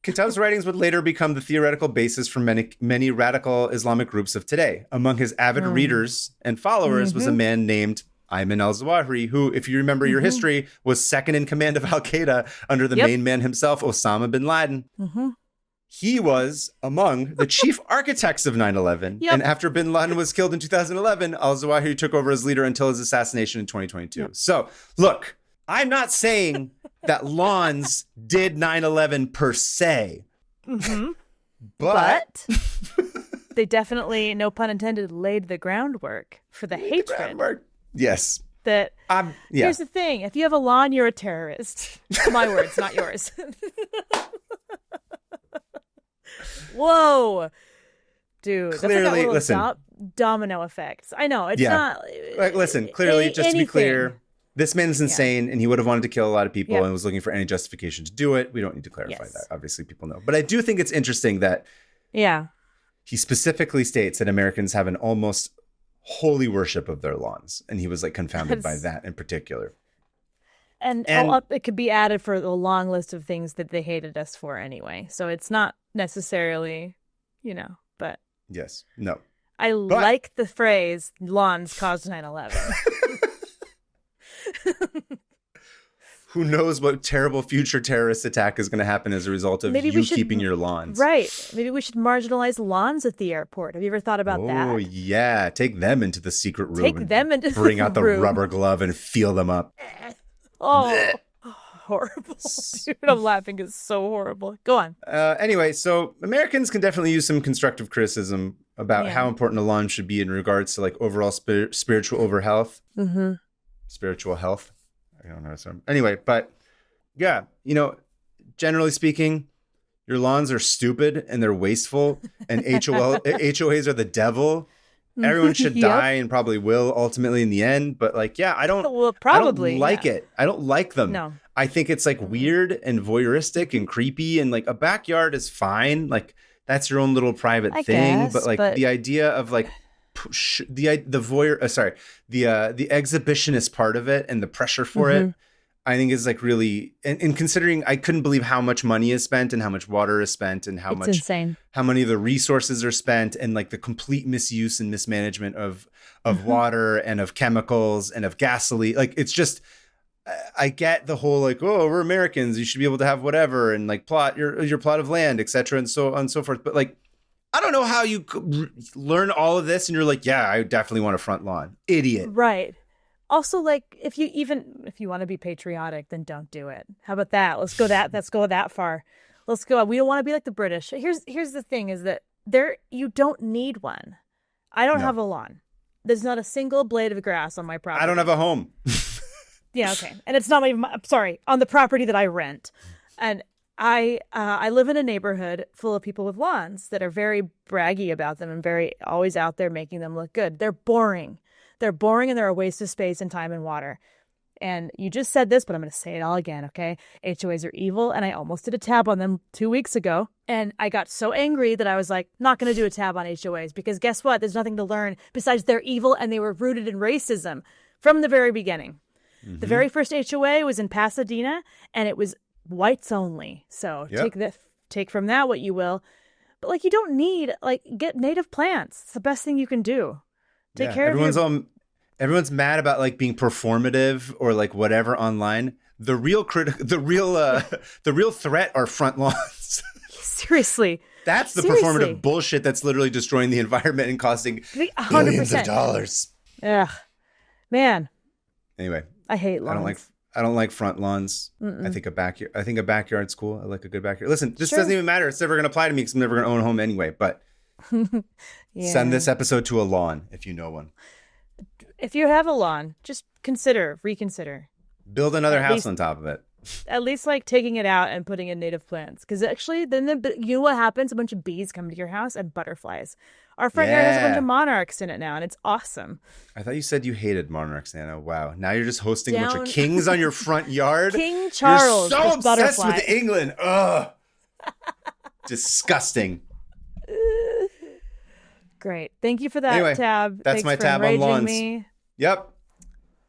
Kitab's writings would later become the theoretical basis for many radical Islamic groups of today. Among his avid readers and followers was a man named Ayman al-Zawahiri, who, if you remember your history, was second in command of al-Qaeda under the main man himself, Osama bin Laden. He was among the chief architects of 9/11. And after bin Laden was killed in 2011, al-Zawahiri took over as leader until his assassination in 2022. So, look, I'm not saying that lawns did 9/11 per se. But they definitely, no pun intended, laid the groundwork for the hatred. Yes. Here's the thing. If you have a lawn, you're a terrorist. My words, not yours. Whoa. Dude. Clearly, that's like domino effects. I know. It's not. Like, listen, clearly, just to be clear, this man's insane and he would have wanted to kill a lot of people and was looking for any justification to do it. We don't need to clarify that. Obviously, people know. But I do think it's interesting that he specifically states that Americans have an almost holy worship of their lawns. And he was like confounded by that in particular. And it could be added for the long list of things that they hated us for anyway. So it's not necessarily, but. Yes. No. I like the phrase, lawns caused 9/11. Who knows what terrible future terrorist attack is going to happen as a result of keeping your lawns. Right. Maybe we should marginalize lawns at the airport. Have you ever thought about that? Oh, yeah. Take them into the secret room. Bring out the rubber glove and feel them up. Oh. horrible. Dude, I'm laughing. It's so horrible. Go on. Anyway, so Americans can definitely use some constructive criticism about how important a lawn should be in regards to like overall spiritual health. Mm-hmm. Spiritual health. I don't know. Anyway, but yeah, generally speaking, your lawns are stupid and they're wasteful, and HOAs are the devil. Everyone should die and probably will ultimately in the end. But like, yeah, I don't like it. I don't like them. No. I think it's like weird and voyeuristic and creepy, and like a backyard is fine. Like that's your own little private thing. But like the idea of like the exhibitionist part of it and the pressure for it, I think is like really, and considering I couldn't believe how much money is spent and how much water is spent and how many of the resources are spent, and like the complete misuse and mismanagement of water and of chemicals and of gasoline. Like, it's just, I get the whole like, oh, we're Americans, you should be able to have whatever and like plot your plot of land, etc. and so on and so forth. But like, I don't know how you learn all of this and you're like, yeah, I definitely want a front lawn. Idiot. Right. Also, like, if you want to be patriotic, then don't do it. How about that? Let's go that far. Let's go. We don't want to be like the British. Here's the thing is that you don't need one. I don't have a lawn. There's not a single blade of grass on my property. I don't have a home. Yeah, okay. And it's not on the property that I rent. And I live in a neighborhood full of people with lawns that are very braggy about them and very always out there making them look good. They're boring. They're boring and they're a waste of space and time and water. And you just said this, but I'm going to say it all again, okay? HOAs are evil, and I almost did a tab on them 2 weeks ago. And I got so angry that I was like, not going to do a tab on HOAs, because guess what? There's nothing to learn besides they're evil and they were rooted in racism from the very beginning. Mm-hmm. The very first HOA was in Pasadena, and it was whites only. So take from that what you will. But like, you don't need, like, get native plants. It's the best thing you can do. Take care of everyone's mad about like being performative or like whatever online. The real threat are front lawns. Seriously. That's the performative bullshit that's literally destroying the environment and costing 100%. Billions of dollars. Ugh. Man. Anyway. I hate lawns. I don't like front lawns. Mm-mm. I think a backyard's cool. I like a good backyard. Listen, this doesn't even matter. It's never going to apply to me because I'm never going to own a home anyway. But send this episode to a lawn if you know one. If you have a lawn, just reconsider. Build another house on top of it. At least like taking it out and putting in native plants. Because actually, then you know what happens? A bunch of bees come to your house and butterflies. Our front yard has a bunch of monarchs in it now, and it's awesome. I thought you said you hated monarchs, Anna. Wow. Now you're just hosting a bunch of kings on your front yard? King Charles. You're so obsessed with England. Ugh. Disgusting. Great. Thank you for that tab. That's my tab on lawns. Me. Yep.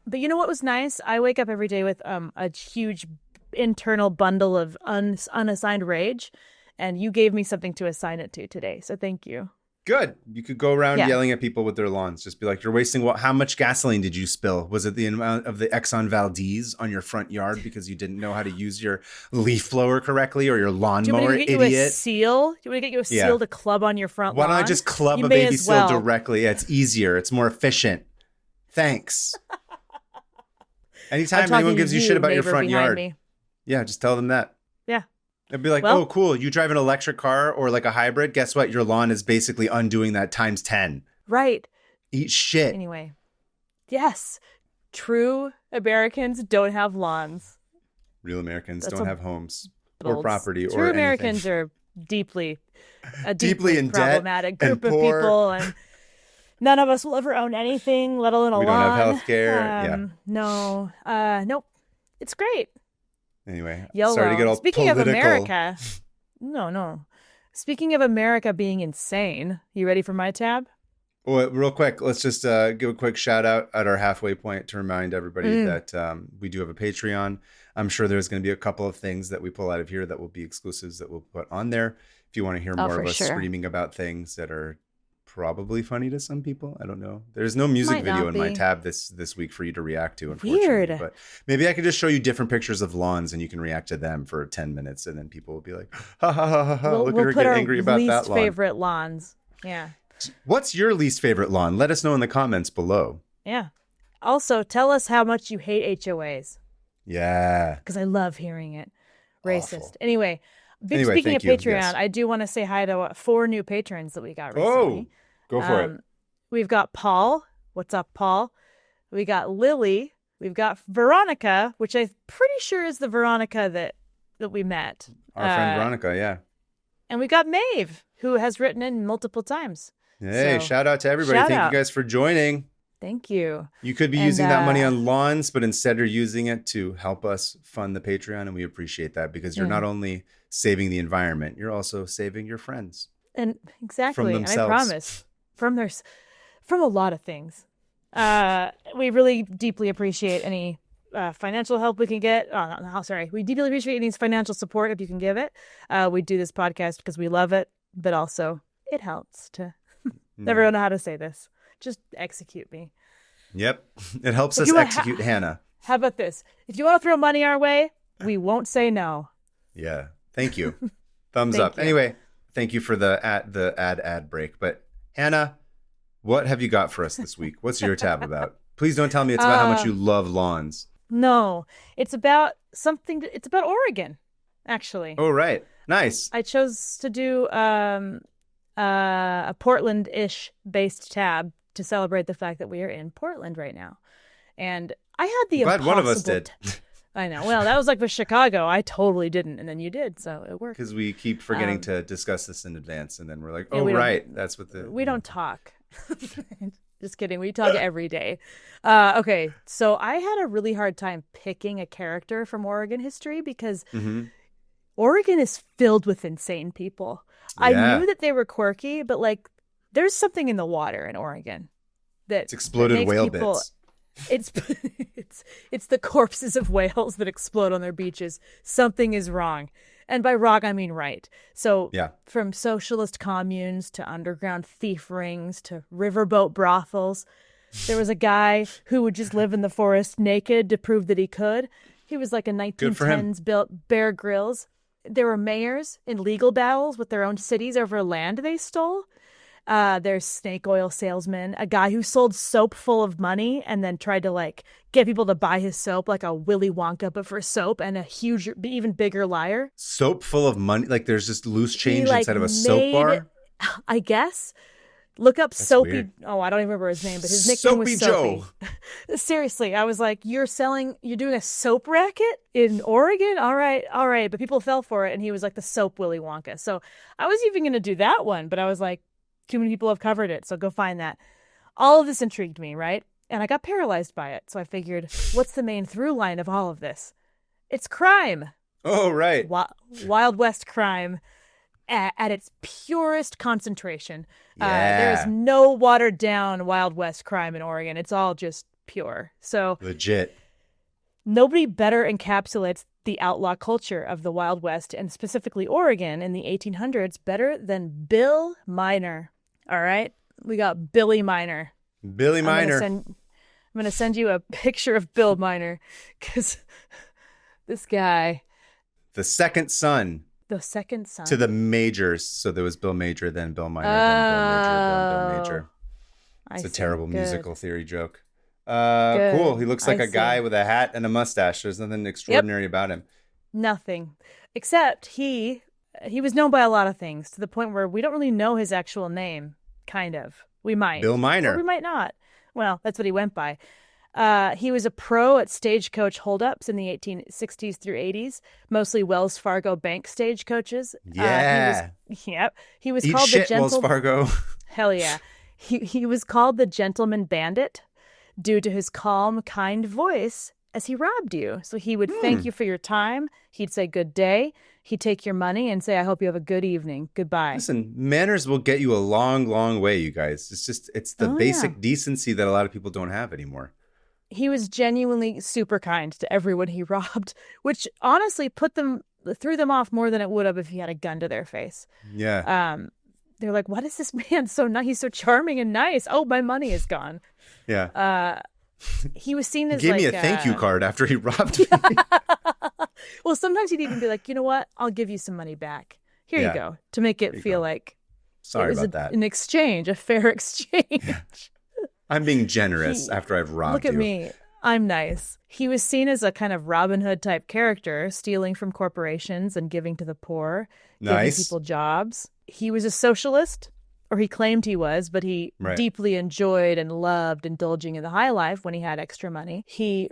But you know what was nice? I wake up every day with a huge internal bundle of unassigned rage, and you gave me something to assign it to today. So thank you. Good. You could go around yelling at people with their lawns. Just be like, you're wasting how much gasoline did you spill? Was it the amount of the Exxon Valdez on your front yard because you didn't know how to use your leaf blower correctly or your lawnmower, idiot? Do you want to get you a seal to club on your front lawn? Why don't I just club a baby seal directly? Yeah, it's easier. It's more efficient. Thanks. Anytime anyone gives you shit about your front yard. Yeah, just tell them that. Yeah. It'd be like, oh, cool. You drive an electric car or like a hybrid. Guess what? Your lawn is basically undoing that times 10. Right. Eat shit. Anyway. Yes. True Americans don't have lawns. Real Americans don't have homes or property or True Americans are deeply in problematic debt group of people. And none of us will ever own anything, let alone a lawn. We don't have health care. No. Nope. It's great. Anyway, YOLO. Sorry to get all Speaking political. of America, no. Speaking of America being insane, you ready for my tab? Well, real quick, let's just give a quick shout out at our halfway point to remind everybody that we do have a Patreon. I'm sure there's going to be a couple of things that we pull out of here that will be exclusives that we'll put on there. If you want to hear more of us screaming about things that are probably funny to some people. I don't know. There's no music video in my tab this week for you to react to, unfortunately. Weird. But maybe I could just show you different pictures of lawns and you can react to them for 10 minutes and then people will be like, ha ha ha ha ha. Look at her get angry about that lawn. Least favorite lawns. Yeah. What's your least favorite lawn? Let us know in the comments below. Yeah. Also, tell us how much you hate HOAs. Yeah. Because I love hearing it. Racist. Awful. Anyway, speaking of Patreon, I do want to say hi to 4 new patrons that we got recently. Oh, go for it. We've got Paul. What's up, Paul? We got Lily. We've got Veronica, which I'm pretty sure is the Veronica that we met. Our friend Veronica, yeah. And we got Maeve, who has written in multiple times. Hey, shout out to everybody. Thank you guys for joining. Thank you. You could be using that money on lawns, but instead you're using it to help us fund the Patreon, and we appreciate that because you're not only saving the environment, you're also saving your friends. And exactly, from themselves. And I promise, from a lot of things. We really deeply appreciate any financial help we can get. We deeply appreciate any financial support if you can give it. We do this podcast because we love it, but also it helps to never know how to say this. Just execute me. Yep. It helps us execute Hannah. How about this? If you want to throw money our way, we won't say no. Yeah. Thank you. Thumbs up. Anyway, thank you for the ad break. But Hannah, what have you got for us this week? What's your tab about? Please don't tell me it's about how much you love lawns. No, it's about something. It's about Oregon, actually. Oh, right. Nice. I chose to do a Portland-ish based tab to celebrate the fact that we are in Portland right now. And I had the impossible... Glad one of us did. I know. Well, that was like with Chicago. I totally didn't. And then you did. So it worked. Because we keep forgetting to discuss this in advance. And then we're like, oh, right. That's what We don't talk. Just kidding. We talk every day. Okay. So I had a really hard time picking a character from Oregon history because Oregon is filled with insane people. Yeah. I knew that they were quirky, but like there's something in the water in Oregon it's exploded whale bits. It's the corpses of whales that explode on their beaches. Something is wrong. And by wrong, I mean right. So from socialist communes to underground thief rings to riverboat brothels, there was a guy who would just live in the forest naked to prove that he could. He was like a 1910s built Bear Grylls. There were mayors in legal battles with their own cities over land they stole. There's snake oil salesman, a guy who sold soap full of money and then tried to like get people to buy his soap, like a Willy Wonka, but for soap, and a huge, even bigger liar. Soap full of money? Like there's just loose change inside of a soap bar? I guess. Look up That's Soapy. Weird. Oh, I don't even remember his name, but his nickname was Soapy. Joe. Seriously, I was like, you're doing a soap racket in Oregon? All right. But people fell for it, and he was like the soap Willy Wonka. So I was even going to do that one, but I was like, too many people have covered it, so go find that. All of this intrigued me, right? And I got paralyzed by it, so I figured, what's the main through line of all of this? It's crime. Oh, right. Wild West crime at its purest concentration. Yeah. There is no watered down Wild West crime in Oregon. It's all just pure. So legit. Nobody better encapsulates the outlaw culture of the Wild West, and specifically Oregon in the 1800s, better than Bill Miner. All right? We got Billy Miner. Billy Miner. I'm going to send you a picture of Bill Miner because this guy. The second son. To the Majors. So there was Bill Major, then Bill Minor, then Bill Major, then Bill Major. It's a terrible musical theory joke. Cool. He looks like a guy with a hat and a mustache. There's nothing extraordinary about him. Nothing. Except he was known by a lot of things to the point where we don't really know his actual name. Kind of. We might. Bill Minor. Or we might not. Well, that's what he went by. He was a pro at stagecoach holdups in the 1860s through 80s, mostly Wells Fargo bank stagecoaches. Yeah. He was Eat called shit, the Wells Fargo. Hell yeah. He was called the Gentleman Bandit due to his calm, kind voice as he robbed you. So he would thank you for your time. He'd say good day. He'd take your money and say, I hope you have a good evening. Goodbye. Listen, manners will get you a long, long way, you guys. It's the basic decency that a lot of people don't have anymore. He was genuinely super kind to everyone he robbed, which honestly threw them off more than it would have if he had a gun to their face. Yeah. They're like, what is this man so nice? He's so charming and nice. Oh, my money is gone. Yeah. He was seen as he gave me a thank you card after he robbed me. Well, sometimes he'd even be like, you know what? I'll give you some money back. Here you go. To make it feel like sorry about that. An exchange, a fair exchange. I'm being generous after I've robbed you. Look at me. I'm nice. He was seen as a kind of Robin Hood type character, stealing from corporations and giving to the poor, giving people jobs. He was a socialist, or he claimed he was, but he deeply enjoyed and loved indulging in the high life when he had extra money.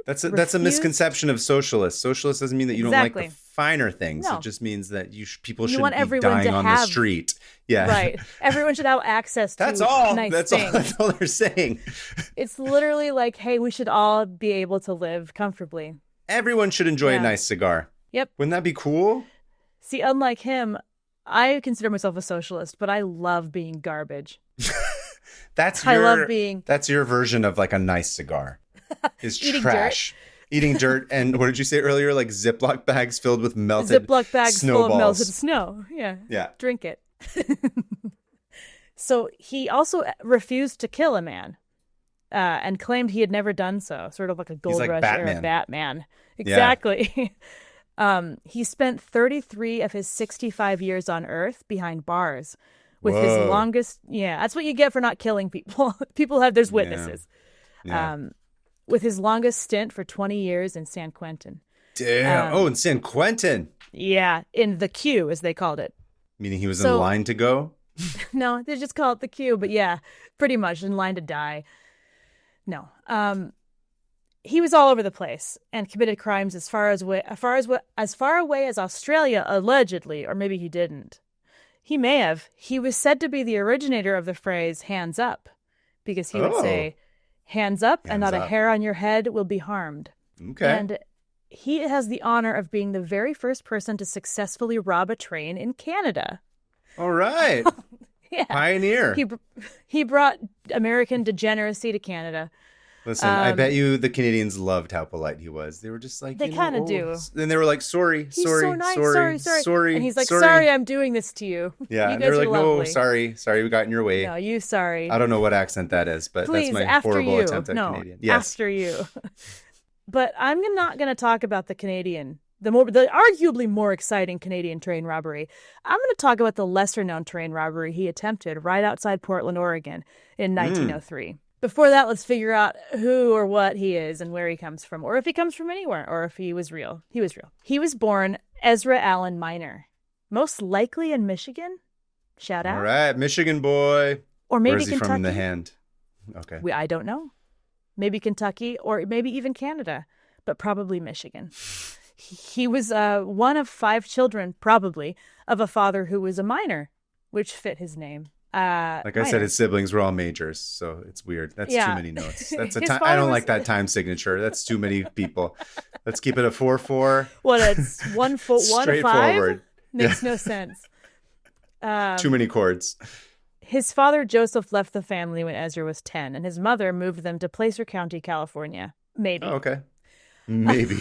That's a misconception of socialist. Socialist doesn't mean that you don't like the finer things. No. It just means that people shouldn't be dying on the street. Yeah, right. Everyone should have access to nice things. That's all they're saying. It's literally like, hey, we should all be able to live comfortably. Everyone should enjoy a nice cigar. Yep. Wouldn't that be cool? See, unlike him, I consider myself a socialist, but I love being garbage. That's your version of like a nice cigar. Is trash. Eating dirt and what did you say earlier? Like Ziploc bags filled with melted Ziploc bags snowballs. Full of melted snow. Yeah. Yeah. Drink it. So he also refused to kill a man and claimed he had never done so. Sort of like a Gold Rush era Batman. Exactly. Yeah. He spent 33 of his 65 years on Earth behind bars with his longest. Yeah, that's what you get for not killing people. There's witnesses. Yeah. With his longest stint for 20 years in San Quentin. Damn. In San Quentin. Yeah, in the queue, as they called it. Meaning he was in line to go? No, they just call it the queue, but yeah, pretty much in line to die. No. He was all over the place and committed crimes as far away as Australia, allegedly, or maybe he didn't. He may have. He was said to be the originator of the phrase "hands up," because he would say, "Hands up, and not a hair on your head will be harmed." Okay. And he has the honor of being the very first person to successfully rob a train in Canada. All right. Yeah. Pioneer. He brought American degeneracy to Canada. Listen, I bet you the Canadians loved how polite he was. They were just like, they kind of do. Then they were like, sorry. He's so nice. Sorry. And he's like, sorry, I'm doing this to you. Yeah. You and guys they're like, lovely. no, sorry, we got in your way. No, you sorry. I don't know what accent that is, but please, that's my after horrible you. attempt at no, Canadian. Yes. After you. But I'm not going to talk about the Canadian, the arguably more exciting Canadian train robbery. I'm going to talk about the lesser-known train robbery he attempted right outside Portland, Oregon in 1903. Before that, let's figure out who or what he is and where he comes from, or if he comes from anywhere, or if he was real. He was real. He was born Ezra Allen Minor, most likely in Michigan. Shout out. All right, Michigan boy. Or maybe Where is he Kentucky. from in the hand? Okay. I don't know. Maybe Kentucky, or maybe even Canada, but probably Michigan. He was one of 5 children, probably, of a father who was a miner, which fit his name. Like I said, his siblings were all majors, so it's weird. That's too many notes. That's I don't like that time signature. That's too many people. Let's keep it a 4-4. What, it's 1 to 5? Straightforward. Makes no sense. Too many chords. His father, Joseph, left the family when Ezra was 10, and his mother moved them to Placer County, California. Maybe. Oh, okay. Maybe.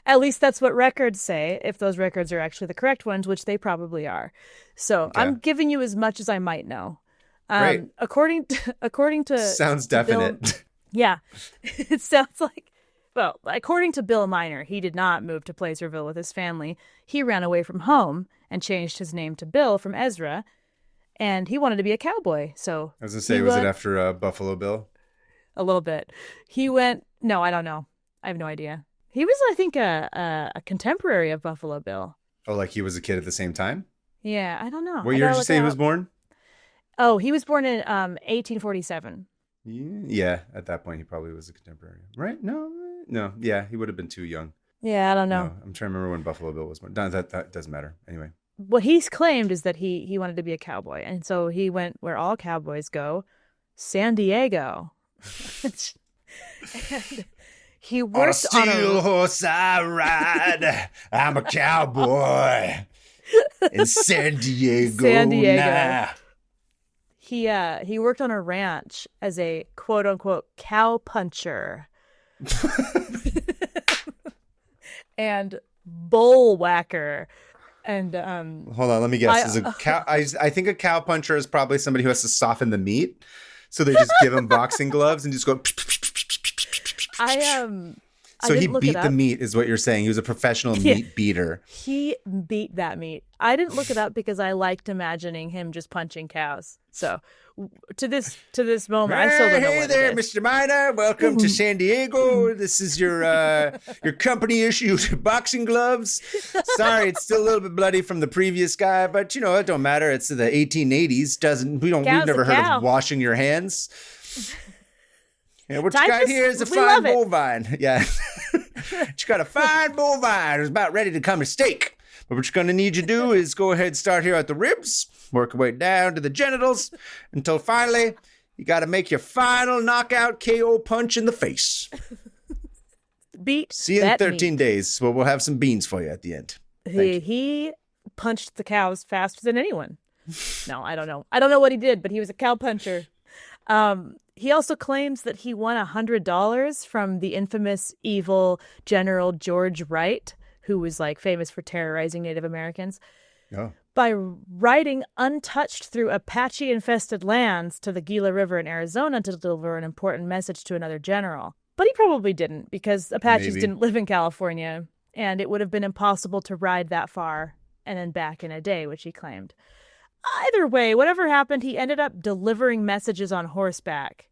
At least that's what records say, if those records are actually the correct ones, which they probably are. So okay. I'm giving you as much as I might know. Great. According to sounds definite. Bill, yeah, it sounds like. Well, according to Bill Miner, he did not move to Placerville with his family. He ran away from home and changed his name to Bill from Ezra, and he wanted to be a cowboy. So I was gonna say, was it after Buffalo Bill? A little bit. He went. No, I don't know. I have no idea. He was, I think, a contemporary of Buffalo Bill. Oh, like he was a kid at the same time? Yeah, I don't know. What year did you say he was born? Oh, he was born in 1847. Yeah, at that point he probably was a contemporary, right? No, yeah, he would have been too young. Yeah, I don't know. No, I'm trying to remember when Buffalo Bill was born. No, that doesn't matter. Anyway. What he's claimed is that he wanted to be a cowboy, and so he went where all cowboys go, San Diego. And he worked on a steel horse I ride. I'm a cowboy in San Diego. San Diego. Nah. He worked on a ranch as a quote unquote cow puncher and bull whacker. And hold on, let me guess. I think a cow puncher is probably somebody who has to soften the meat. So they just give him boxing gloves and just go. So he beat the meat is what you're saying. He was a professional meat beater. He beat that meat. I didn't look it up because I liked imagining him just punching cows. So to this moment, I still don't know what there, it is. Mr. Miner. Welcome to San Diego. This is your company issued boxing gloves. Sorry, it's still a little bit bloody from the previous guy, but it don't matter. It's the 1880s. We've never heard of washing your hands. Yeah, what you got here is a fine bovine. Yeah. You got a fine bovine who's about ready to come to steak. But what you're going to need you to do is go ahead and start here at the ribs, work your way down to the genitals, until finally you got to make your final knockout KO punch in the face. See you in 13 days. Well, we'll have some beans for you at the end. He punched the cows faster than anyone. No, I don't know. I don't know what he did, but he was a cow puncher. He also claims that he won $100 from the infamous evil General George Wright, who was famous for terrorizing Native Americans, by riding untouched through Apache-infested lands to the Gila River in Arizona to deliver an important message to another general. But he probably didn't, because Apaches didn't live in California, and it would have been impossible to ride that far and then back in a day, which he claimed. Either way, whatever happened, he ended up delivering messages on horseback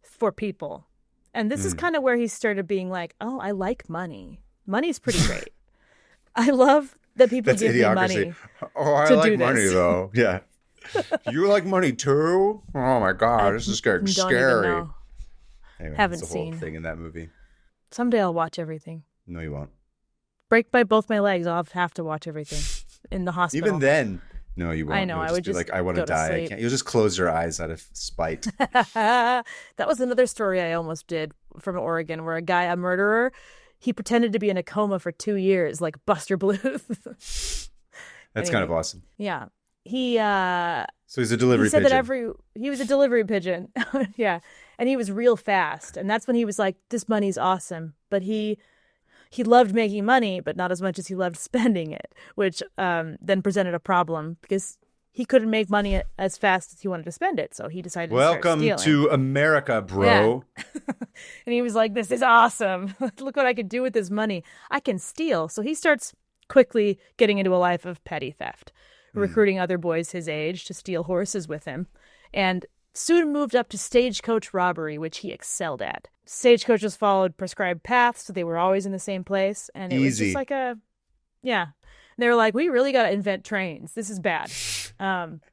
for people. And this is kind of where he started being like, oh, I like money. Money's pretty great. I love that people give me money. Oh, I like money, though. Yeah. You like money, too? Oh, my God. This is getting scary. Anyway, Haven't that's the seen. Whole thing in that movie. Someday I'll watch everything. No, you won't. Break by both my legs. I'll have to watch everything in the hospital. Even then. No, you won't. I know. I would just I want to die. I can't. You'll just close your eyes out of spite. That was another story I almost did from Oregon, where a murderer, he pretended to be in a coma for 2 years, like Buster Bluth. That's kind of awesome. Yeah. So he's a delivery pigeon. He was a delivery pigeon. Yeah. And he was real fast. And that's when he was like, this money's awesome. But he loved making money, but not as much as he loved spending it, which then presented a problem because he couldn't make money as fast as he wanted to spend it. So he decided to start stealing. Welcome to America, bro. Yeah. And he was like, this is awesome. Look what I can do with this money. I can steal. So he starts quickly getting into a life of petty theft, recruiting other boys his age to steal horses with him, and soon moved up to stagecoach robbery, which he excelled at. Stagecoaches followed prescribed paths, so they were always in the same place. And it was just like they were like, we really got to invent trains. This is bad.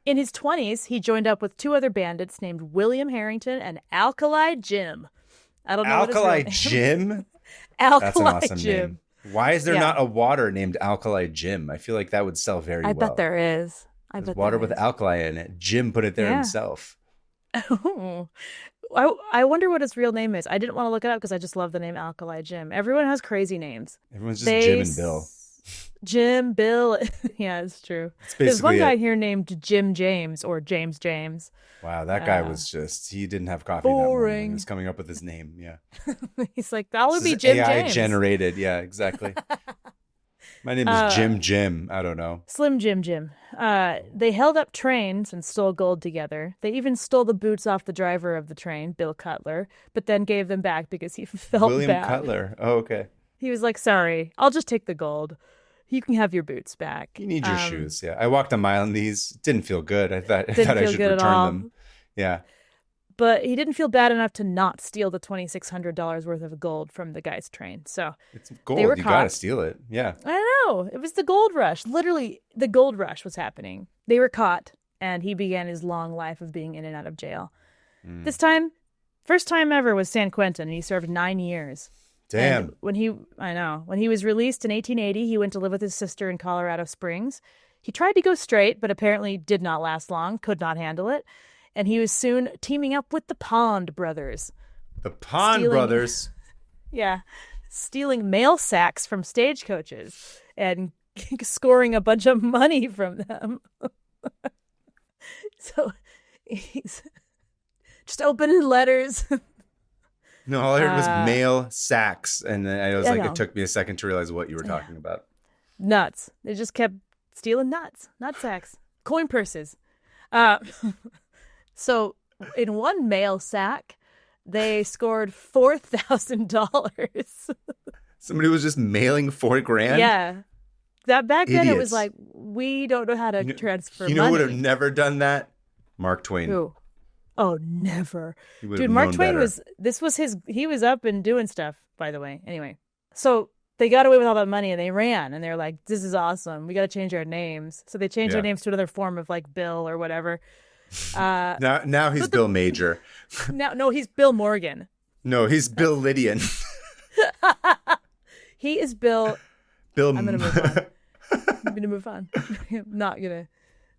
In his 20s, he joined up with 2 other bandits named William Harrington and Alkali Jim. I don't know Alkali Jim? Alkali That's an awesome Jim. name. Why is there not a water named Alkali Jim? I feel like that would sell very well. I bet there is. There's water with alkali in it. Jim put it there himself. Oh, I wonder what his real name is. I didn't want to look it up because I just love the name Alkali Jim. Everyone has crazy names. Everyone's just Jim and Bill. Jim, Bill. Yeah, it's true. There's one guy here named Jim James or James James. Wow, that guy was he didn't have coffee that morning. He was coming up with his name, yeah. He's like, that would be Jim AI James. generated, yeah, exactly. My name is Jim. I don't know. Slim Jim. They held up trains and stole gold together. They even stole the boots off the driver of the train, Bill Cutler, but then gave them back because he felt William bad. Cutler. Oh, okay. He was like, sorry, I'll just take the gold. You can have your boots back. You need your shoes, yeah. I walked a mile in these. Didn't feel good. I thought I should return them. Yeah. But he didn't feel bad enough to not steal the $2,600 worth of gold from the guy's train. So it's gold. They were you caught. Gotta steal it. Yeah. I know. It was the gold rush. Literally, the gold rush was happening. They were caught, and he began his long life of being in and out of jail. This time, first time ever was San Quentin, and he served 9 years. Damn. And when he was released in 1880, he went to live with his sister in Colorado Springs. He tried to go straight, but apparently did not last long, could not handle it. And he was soon teaming up with the Pond brothers. The Pond brothers? Yeah. Stealing mail sacks from stagecoaches and scoring a bunch of money from them. So he's just opening letters. No, all I heard was mail sacks. And then it took me a second to realize what you were talking about. Nuts. They just kept stealing nut sacks, coin purses. So in one mail sack, they scored $4,000. Somebody was just mailing $4,000? Yeah. That back then, it was Idiots. like, we don't know how to transfer money. You know who would have never done that? Mark Twain. Who? Oh, never. He would Dude, have Mark known Twain better. he was up and doing stuff, by the way. Anyway, so they got away with all that money and they ran and they're like, this is awesome. We got to change our names. So they changed their names to another form of like Bill or whatever. Now he's Bill Major. No, he's Bill Morgan. No, he's Bill Lydian. He is Bill. Bill. I'm going to move on. I'm going to move on. I'm not going to.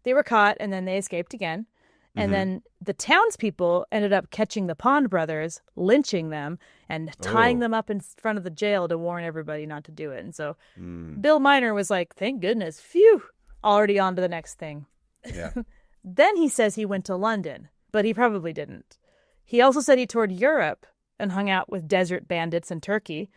They were caught and then they escaped again. And then the townspeople ended up catching the Pond brothers, lynching them, and tying them up in front of the jail to warn everybody not to do it. And so Bill Miner was like, thank goodness, phew, already on to the next thing. Yeah. Then he says he went to London, but he probably didn't. He also said he toured Europe and hung out with desert bandits in Turkey,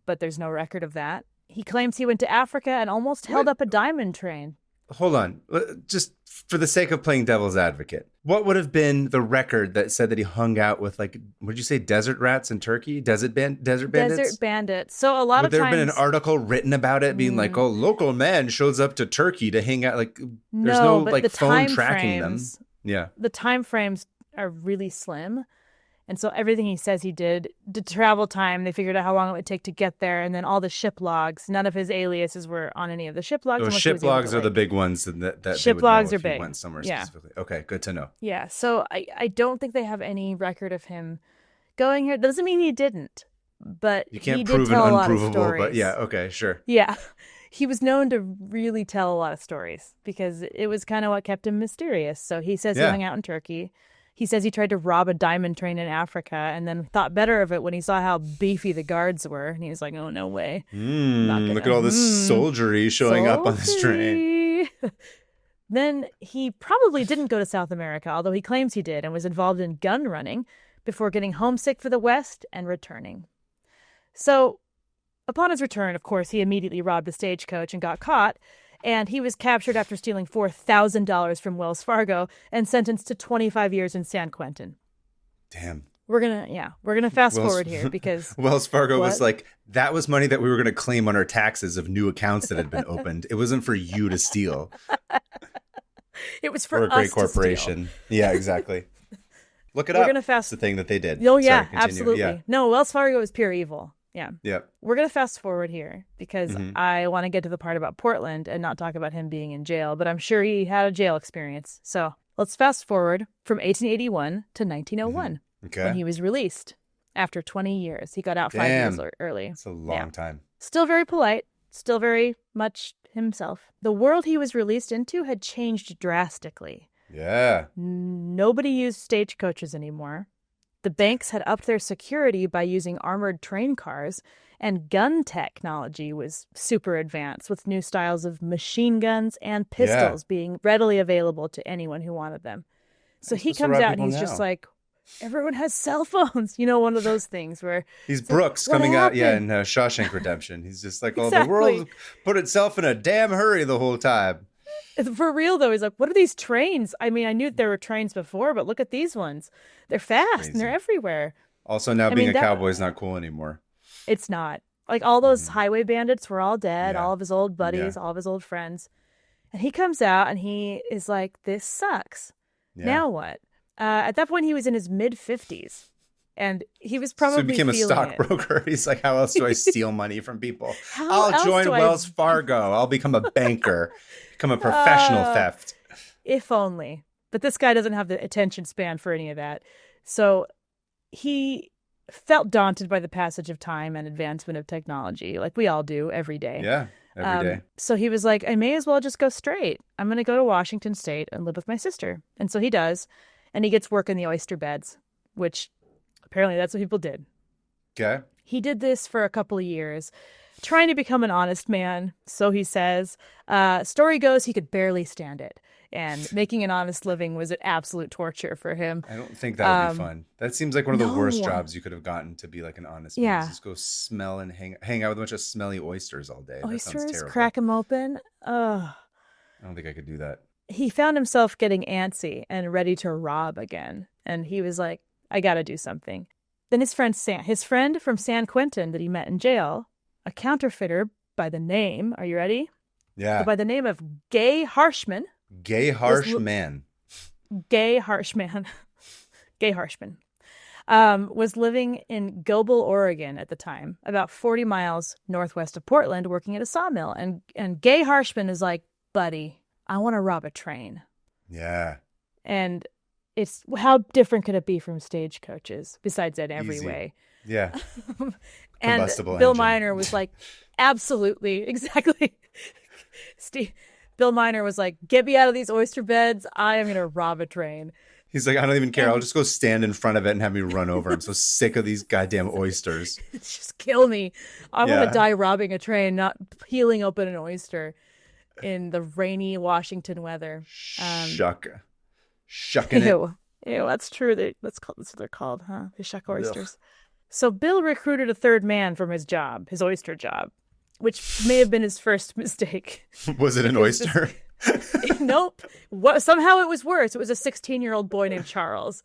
but there's no record of that. He claims he went to Africa and almost held up a diamond train. Hold on. Just for the sake of playing devil's advocate, what would have been the record that said that he hung out with, like, would you say desert rats in Turkey? Desert bandits? Desert bandits. So a lot would of there times... have been an article written about it being like, oh, local man shows up to Turkey to hang out? Like, there's no like phone tracking them. Yeah. The time frames are really slim. And so everything he says he did, the travel time, they figured out how long it would take to get there. And then all the ship logs, none of his aliases were on any of the ship logs. Those ship logs are the big ones that ship they would logs know are if he big. went somewhere Yeah. specifically. Okay, good to know. Yeah, so I don't think they have any record of him going here. Doesn't mean he didn't, but you can't he prove did tell an a lot of unprovable, stories. but yeah, okay, sure. Yeah, he was known to really tell a lot of stories because it was kind of what kept him mysterious. So he says he hung out in Turkey. He says he tried to rob a diamond train in Africa and then thought better of it when he saw how beefy the guards were. And he was like, oh, no way. Look at all this soldiery showing up on this train. Then he probably didn't go to South America, although he claims he did and was involved in gun running before getting homesick for the West and returning. So upon his return, of course, he immediately robbed a stagecoach and got caught. And he was captured after stealing $4,000 from Wells Fargo and sentenced to 25 years in San Quentin. Damn. We're gonna fast forward here because Wells Fargo was like, that was money that we were going to claim on our taxes of new accounts that had been opened. It wasn't for you to steal. It was for or a us great to corporation. steal. Yeah, exactly. Look it We're up. gonna fast. It's the thing that they did. Oh yeah, Sorry, absolutely. Yeah. No, Wells Fargo is pure evil. Yeah. Yep. We're going to fast forward here because I want to get to the part about Portland and not talk about him being in jail, but I'm sure he had a jail experience. So let's fast forward from 1881 to 1901 when he was released after 20 years. He got out 5 years early. That's a long time. Still very polite, still very much himself. The world he was released into had changed drastically. Yeah. Nobody used stagecoaches anymore. The banks had upped their security by using armored train cars, and gun technology was super advanced with new styles of machine guns and pistols being readily available to anyone who wanted them. So he comes out and he's just like, everyone has cell phones. You know, one of those things where... He's Brooks coming out, in Shawshank Redemption. He's just like, the world put itself in a damn hurry the whole time. For real, though, he's like, what are these trains? I mean, I knew there were trains before, but look at these ones. They're fast and they're everywhere. Also, now being a cowboy is not cool anymore. It's not. Like, all those highway bandits were all dead, all of his old buddies, all of his old friends. And he comes out and he is like, this sucks. Yeah. Now what? At that point, he was in his mid-50s. And he was probably So he became a stockbroker. He's like, how else do I steal money from people? I'll join Wells Fargo. I'll become a banker. Become a professional theft. If only. But this guy doesn't have the attention span for any of that. So he felt daunted by the passage of time and advancement of technology, like we all do every day. Yeah, every day. So he was like, I may as well just go straight. I'm going to go to Washington State and live with my sister. And so he does. And he gets work in the oyster beds, which apparently that's what people did. Okay. He did this for a couple of years, trying to become an honest man, so he says. Story goes he could barely stand it. And making an honest living was an absolute torture for him. I don't think that would be fun. That seems like one of the worst jobs you could have gotten, to be like an honest man. Just go smell and hang out with a bunch of smelly oysters all day. That sounds terrible. Crack them open. Ugh. I don't think I could do that. He found himself getting antsy and ready to rob again. And he was like, I got to do something. Then his friend from San Quentin that he met in jail, a counterfeiter by the name, are you ready? Yeah. By the name of Gay Harshman. Gay Harshman. Gay Harshman. Gay Harshman. Was living in Gobel, Oregon at the time, about 40 miles northwest of Portland, working at a sawmill. And Gay Harshman is like, buddy, I want to rob a train. Yeah. And it's, how different could it be from stagecoaches, besides in every Easy. way? Yeah. And Combustible Bill engine. Miner was like, absolutely, exactly. Bill Miner was like, get me out of these oyster beds. I am going to rob a train. He's like, I don't even care. I'll just go stand in front of it and have me run over. I'm so sick of these goddamn oysters. Just kill me. I want to die robbing a train, not peeling open an oyster in the rainy Washington weather. Shucking it. Ew, that's true. That's what they're called, huh? They shuck oysters. Ugh. So Bill recruited a third man from his job, his oyster job, which may have been his first mistake. Was it an oyster? Nope. Somehow it was worse. It was a 16-year-old boy named Charles.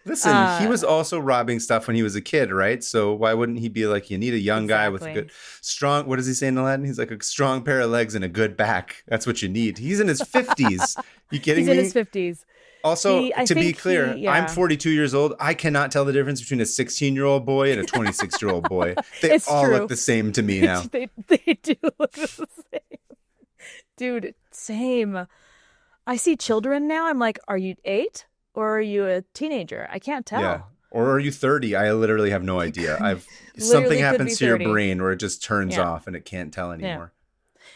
Listen, he was also robbing stuff when he was a kid, right? So why wouldn't he be like, you need a young guy with a good, strong, what does he say in Latin? He's like, a strong pair of legs and a good back. That's what you need. He's in his 50s. You kidding me? He's in his 50s. Also, to be clear, I'm 42 years old. I cannot tell the difference between a 16-year-old boy and a 26-year-old boy. They all look the same to me now. They do look the same. Dude, same. I see children now. I'm like, are you 8 or are you a teenager? I can't tell. Yeah. Or are you 30? I literally have no idea. Something happens to your brain where it just turns off and it can't tell anymore.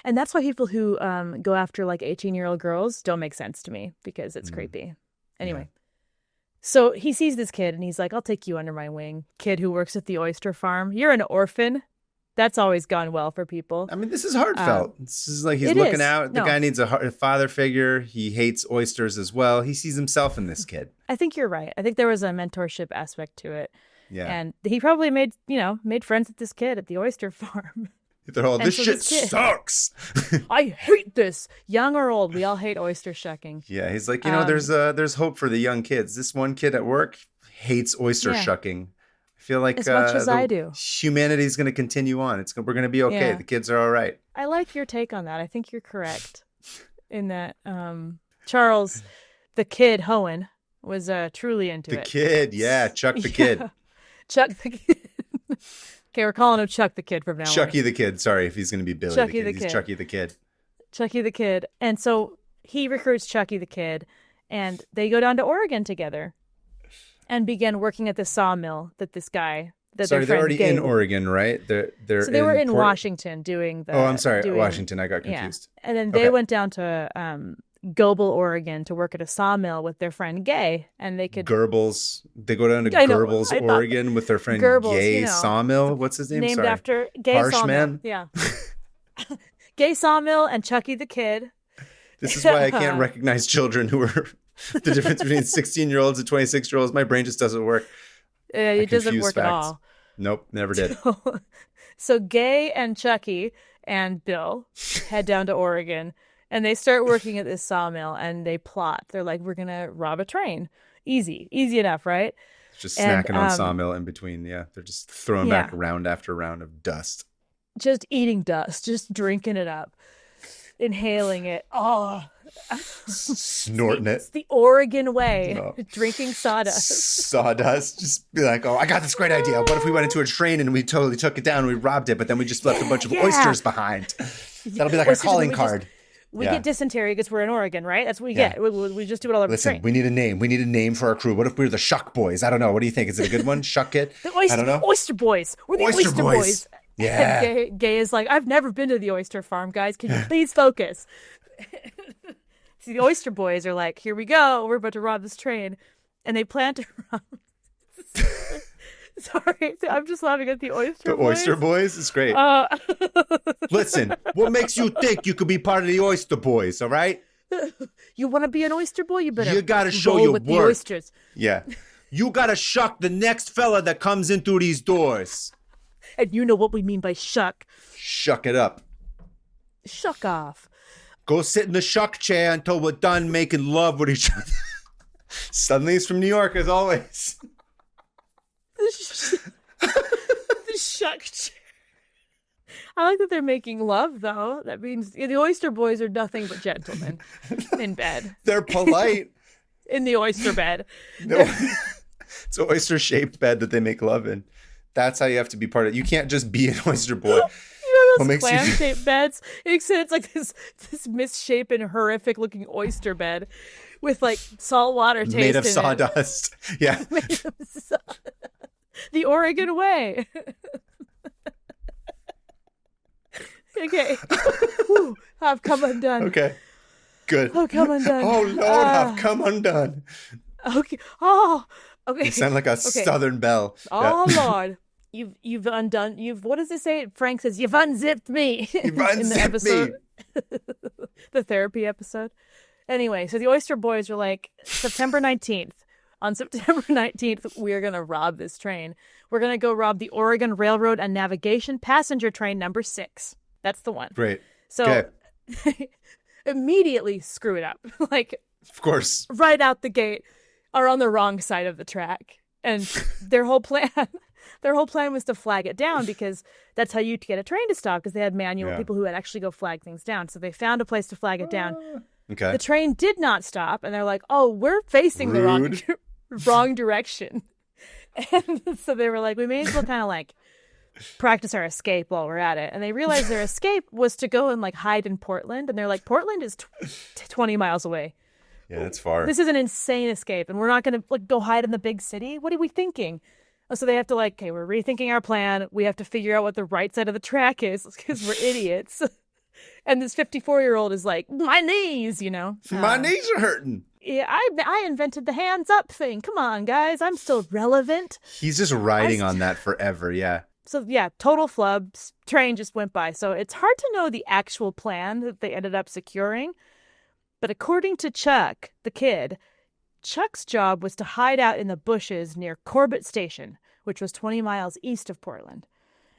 And that's why people who go after like 18-year-old girls don't make sense to me, because it's creepy. Anyway, so he sees this kid and he's like, I'll take you under my wing. Kid who works at the oyster farm. You're an orphan. That's always gone well for people. I mean, this is heartfelt. This is like he's looking out. The guy needs a father figure. He hates oysters as well. He sees himself in this kid. I think you're right. I think there was a mentorship aspect to it. Yeah. And he probably made friends with this kid at the oyster farm. They're all, this shit sucks. I hate this. Young or old, we all hate oyster shucking. Yeah, he's like, there's hope for the young kids. This one kid at work hates oyster shucking. I feel like as much as I do. Humanity's going to continue on. We're going to be okay. Yeah. The kids are all right. I like your take on that. I think you're correct in that Charles, the kid, Hohen, was truly into it. The kid, yeah. Chuck the kid. Chuck the kid. Okay, we're calling him Chuck the Kid from now on. Chucky the Kid. Sorry if he's going to be Billy Chucky the Kid. He's Chucky the Kid. Chucky the Kid. And so he recruits Chucky the Kid, and they go down to Oregon together and begin working at the sawmill that this guy... Sorry, they're already in Oregon, right? So they were in Washington doing the... Oh, I'm sorry. Washington. I got confused. Yeah. And then they went down to... Gobel, Oregon, to work at a sawmill with their friend Gay, and they could Goebbels. They go down to Goebbels, Oregon, with their friend Gay Sawmill. What's his name? Named after Gay Sawmill. Yeah, Gay Sawmill and Chucky the Kid. This is why I can't recognize children who are the difference between 16-year-olds and 26-year-olds. My brain just doesn't work. It doesn't work at all. Nope, never did. So Gay and Chucky and Bill head down to Oregon. And they start working at this sawmill, and they plot. They're like, we're going to rob a train. Easy enough, right? Just snacking on sawmill in between. Yeah, they're just throwing back round after round of dust. Just eating dust, just drinking it up, inhaling it. Oh, snorting it. It's the Oregon way, drinking sawdust. Sawdust. Just be like, I got this great idea. What if we went into a train and we totally took it down and we robbed it, but then we just left a bunch of oysters behind? That'll be like our calling card. We get dysentery because we're in Oregon, right? That's what we get. We just do it all over the train. We need a name. We need a name for our crew. What if we're the Shuck Boys? I don't know. What do you think? Is it a good one? Shuck It? I don't know. Oyster Boys. We're the Oyster Boys. Yeah. And Gay is like, I've never been to the oyster farm, guys. Can you please focus? So the Oyster Boys are like, here we go. We're about to rob this train. And they plan to rob... Sorry, I'm just laughing at the Oyster Boys. The Oyster Boys is great. Listen, what makes you think you could be part of the Oyster Boys, all right? You want to be an oyster boy? You gotta show your with work. The oysters. Yeah. You got to shuck the next fella that comes in through these doors. And you know what we mean by shuck. Shuck it up. Shuck off. Go sit in the shuck chair until we're done making love with each other. Suddenly he's from New York, as always. Chuck. I like that they're making love, though. That means the oyster boys are nothing but gentlemen in bed. They're polite. In the oyster bed. No. It's an oyster-shaped bed that they make love in. That's how you have to be part of it. You can't just be an oyster boy. You know those clam-shaped beds? Except it's like this misshapen, horrific-looking oyster bed with like salt water taste made of in sawdust. Yeah. Made of the Oregon way. Okay. Whew, I've come undone. Okay. Good. Oh, come undone. Oh, Lord, I've come undone. Okay. Oh, okay. You sound like a Southern belle. Oh, yeah. Lord. You've undone. What does it say? Frank says, you've unzipped me. You've unzipped me. The therapy episode. Anyway, so the Oyster Boys were like, September 19th. On September 19th, we're going to rob this train. We're going to go rob the Oregon Railroad and Navigation passenger train number 6. That's the one. Great. So immediately screw it up. Like, of course, right out the gate, are on the wrong side of the track. And their whole plan was to flag it down because that's how you get a train to stop, because they had manual people who would actually go flag things down. So they found a place to flag it down. Okay. The train did not stop, and they're like, "Oh, we're facing the wrong direction." And so they were like, "We may as well kind of like practice our escape while we're at it." And they realized their escape was to go and like hide in Portland, and they're like, "Portland is 20 miles away. Yeah, that's far. This is an insane escape, and we're not going to like go hide in the big city. What are we thinking?" So they have to like, "Okay, we're rethinking our plan. We have to figure out what the right side of the track is because we're idiots." And this 54-year-old is like, "My knees, you know. My knees are hurting." Yeah, I invented the hands up thing. Come on, guys. I'm still relevant. He's just riding on that forever. Yeah. So, yeah, total flubs. Train just went by. So it's hard to know the actual plan that they ended up securing. But according to Chuck, the kid, Chuck's job was to hide out in the bushes near Corbett Station, which was 20 miles east of Portland,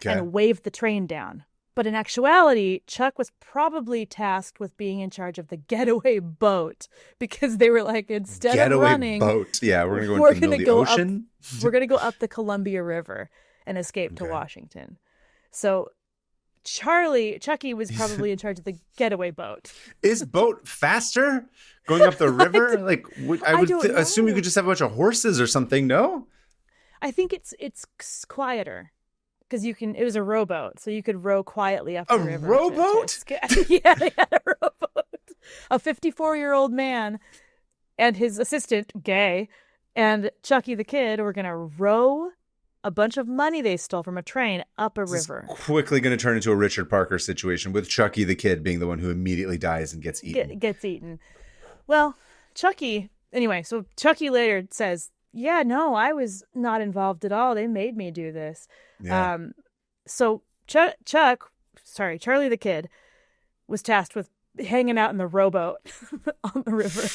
and wave the train down. But in actuality, Chuck was probably tasked with being in charge of the getaway boat, because they were like, instead of running, boat. Yeah, we're going to go into the middle of the ocean. We're going to go up the Columbia River and escape to Washington. So Chucky was probably in charge of the getaway boat. Is boat faster going up the river? I would assume you could just have a bunch of horses or something. No, I think it's quieter. Because it was a rowboat, so you could row quietly up the river. A rowboat? Yeah, they had a rowboat. A 54-year-old man and his assistant, Gay, and Chucky the kid were going to row a bunch of money they stole from a train up a river. Quickly going to turn into a Richard Parker situation, with Chucky the kid being the one who immediately dies and gets eaten. Gets eaten. Well, Chucky later says, "Yeah, no, I was not involved at all. They made me do this." Yeah. So Charlie the kid was tasked with hanging out in the rowboat on the river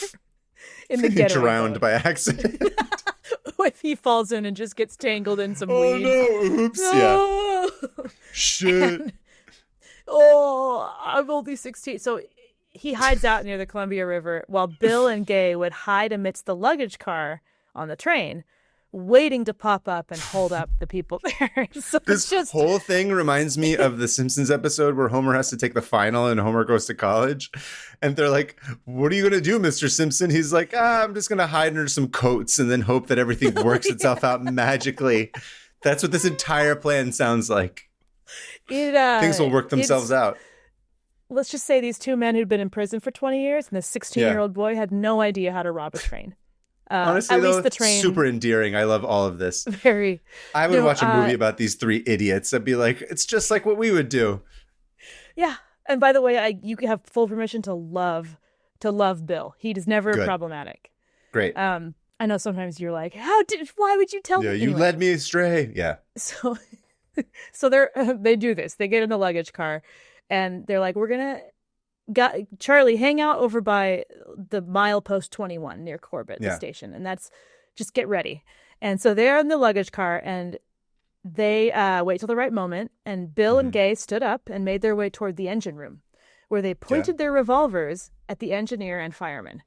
in the getaway drowned boat. by accident. If he falls in and just gets tangled in some weeds. Oh no! Oops! No! Yeah. Shit. I'm only 16. So he hides out near the Columbia River while Bill and Gay would hide amidst the luggage car on the train, waiting to pop up and hold up the people there. So this whole thing reminds me of the Simpsons episode where Homer has to take the final and Homer goes to college. And they're like, "What are you going to do, Mr. Simpson?" He's like, "I'm just going to hide under some coats and then hope that everything works itself out magically." That's what this entire plan sounds like. Things will work themselves out. Let's just say these two men who'd been in prison for 20 years and this 16-year-old boy had no idea how to rob a train. Honestly, at least the train, super endearing. I love all of this. I would watch a movie about these three idiots. I'd be like, it's just like what we would do. Yeah. And by the way, you have full permission to love Bill. He is never problematic. Great. I know sometimes you're like, why would you tell me? Yeah, you led me astray. Yeah. So they do this. They get in the luggage car and they're like, we're going to Charlie, hang out over by the milepost 21 near Corbett, the station. And that's just get ready. And so they're in the luggage car and they wait till the right moment. And Bill and Gay stood up and made their way toward the engine room, where they pointed their revolvers at the engineer and fireman.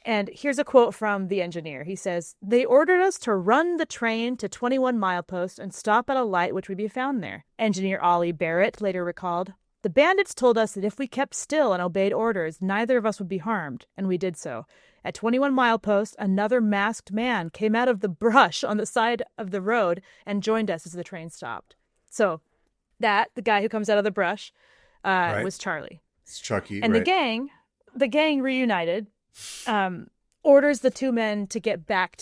And here's a quote from the engineer. He says, "They ordered us to run the train to 21 milepost and stop at a light which would be found there." Engineer Ollie Barrett later recalled, "The bandits told us that if we kept still and obeyed orders, neither of us would be harmed, and we did so. At 21 milepost, another masked man came out of the brush on the side of the road and joined us as the train stopped." So the guy who comes out of the brush was Charlie. It's Chucky, and right. the gang reunited, orders the two men to get back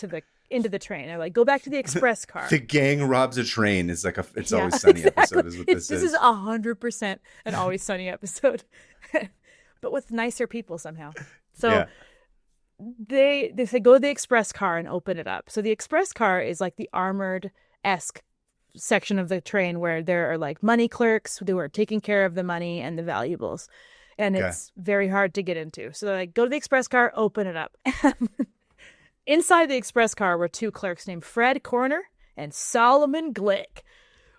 into the train. They're like, go back to the express car. The gang robs a train is like It's Always Sunny episode is what this is. This is 100% an Always Sunny episode, but with nicer people somehow. So they say, go to the express car and open it up. So the express car is like the armored-esque section of the train where there are like money clerks who are taking care of the money and the valuables. And it's very hard to get into. So they're like, go to the express car, open it up. Inside the express car were two clerks named Fred Corner and Solomon Glick,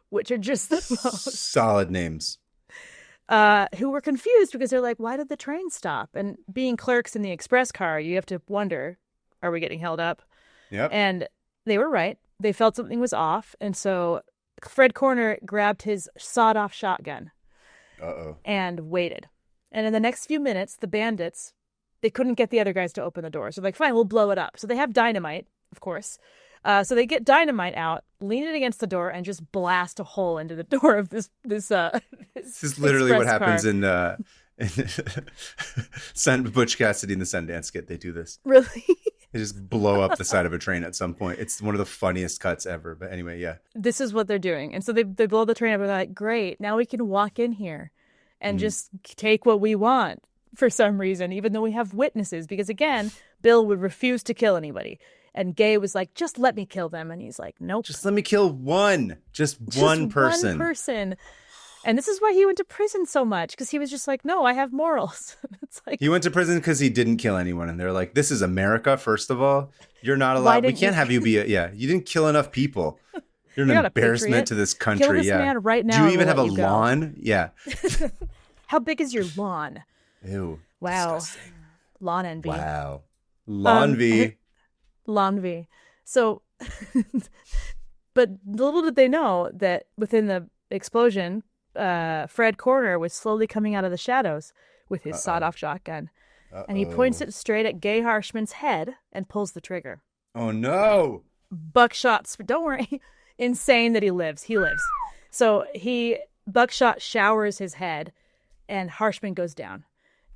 which are just the most solid names. Who were confused because they're like, why did the train stop? And being clerks in the express car, you have to wonder, are we getting held up? Yep. And they were right. They felt something was off. And so Fred Corner grabbed his sawed-off shotgun and waited. And in the next few minutes, the bandits, they couldn't get the other guys to open the door. So they're like, fine, we'll blow it up. So they have dynamite, of course. So they get dynamite out, lean it against the door, and just blast a hole into the door of this This is literally what happens in Butch Cassidy and the Sundance Skit. They do this. Really? They just blow up the side of a train at some point. It's one of the funniest cuts ever. But anyway, yeah. This is what they're doing. And so they blow the train up and they're like, great, now we can walk in here and just take what we want for some reason, even though we have witnesses. Because again, Bill would refuse to kill anybody. And Gay was like, just let me kill them. And he's like, nope. Just let me kill one. Just one person. One person. And this is why he went to prison so much. Because he was just like, no, I have morals. It's like, he went to prison because he didn't kill anyone. And they're like, this is America, first of all. You're not allowed. We can't have you be you didn't kill enough people. You're an embarrassment to this country. Kill this man right now. Do you even have a lawn? Yeah. How big is your lawn? Ew. Wow. Disgusting. Lawn envy. Wow. Lawn V. Lawn V. So, but little did they know that within the explosion, Fred Corner was slowly coming out of the shadows with his sawed-off shotgun. And he points it straight at Gay Harshman's head and pulls the trigger. Oh, no. Buckshot, don't worry. Insane that he lives. He lives. So Buckshot showers his head and Harshman goes down.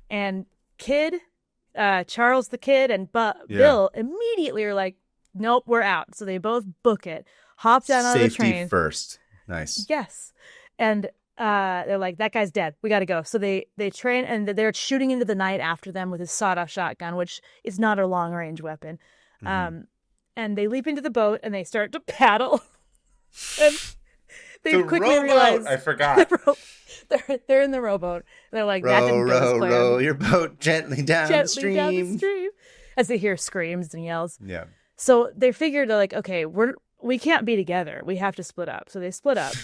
And Charles the Kid and Bill immediately are like, nope, we're out. So they both book it, hop down out of the train. Safety first. Nice. Yes. And they're like, that guy's dead. We got to go. So they train and they're shooting into the night after them with his sawed-off shotgun, which is not a long-range weapon. And they leap into the boat and they start to paddle. And they quickly realize I forgot. They're in the rowboat. They're like, that didn't go as planned. Row your boat gently down the stream. As they hear screams and yells. Yeah. So they figured, like, okay, we can't be together. We have to split up. So they split up.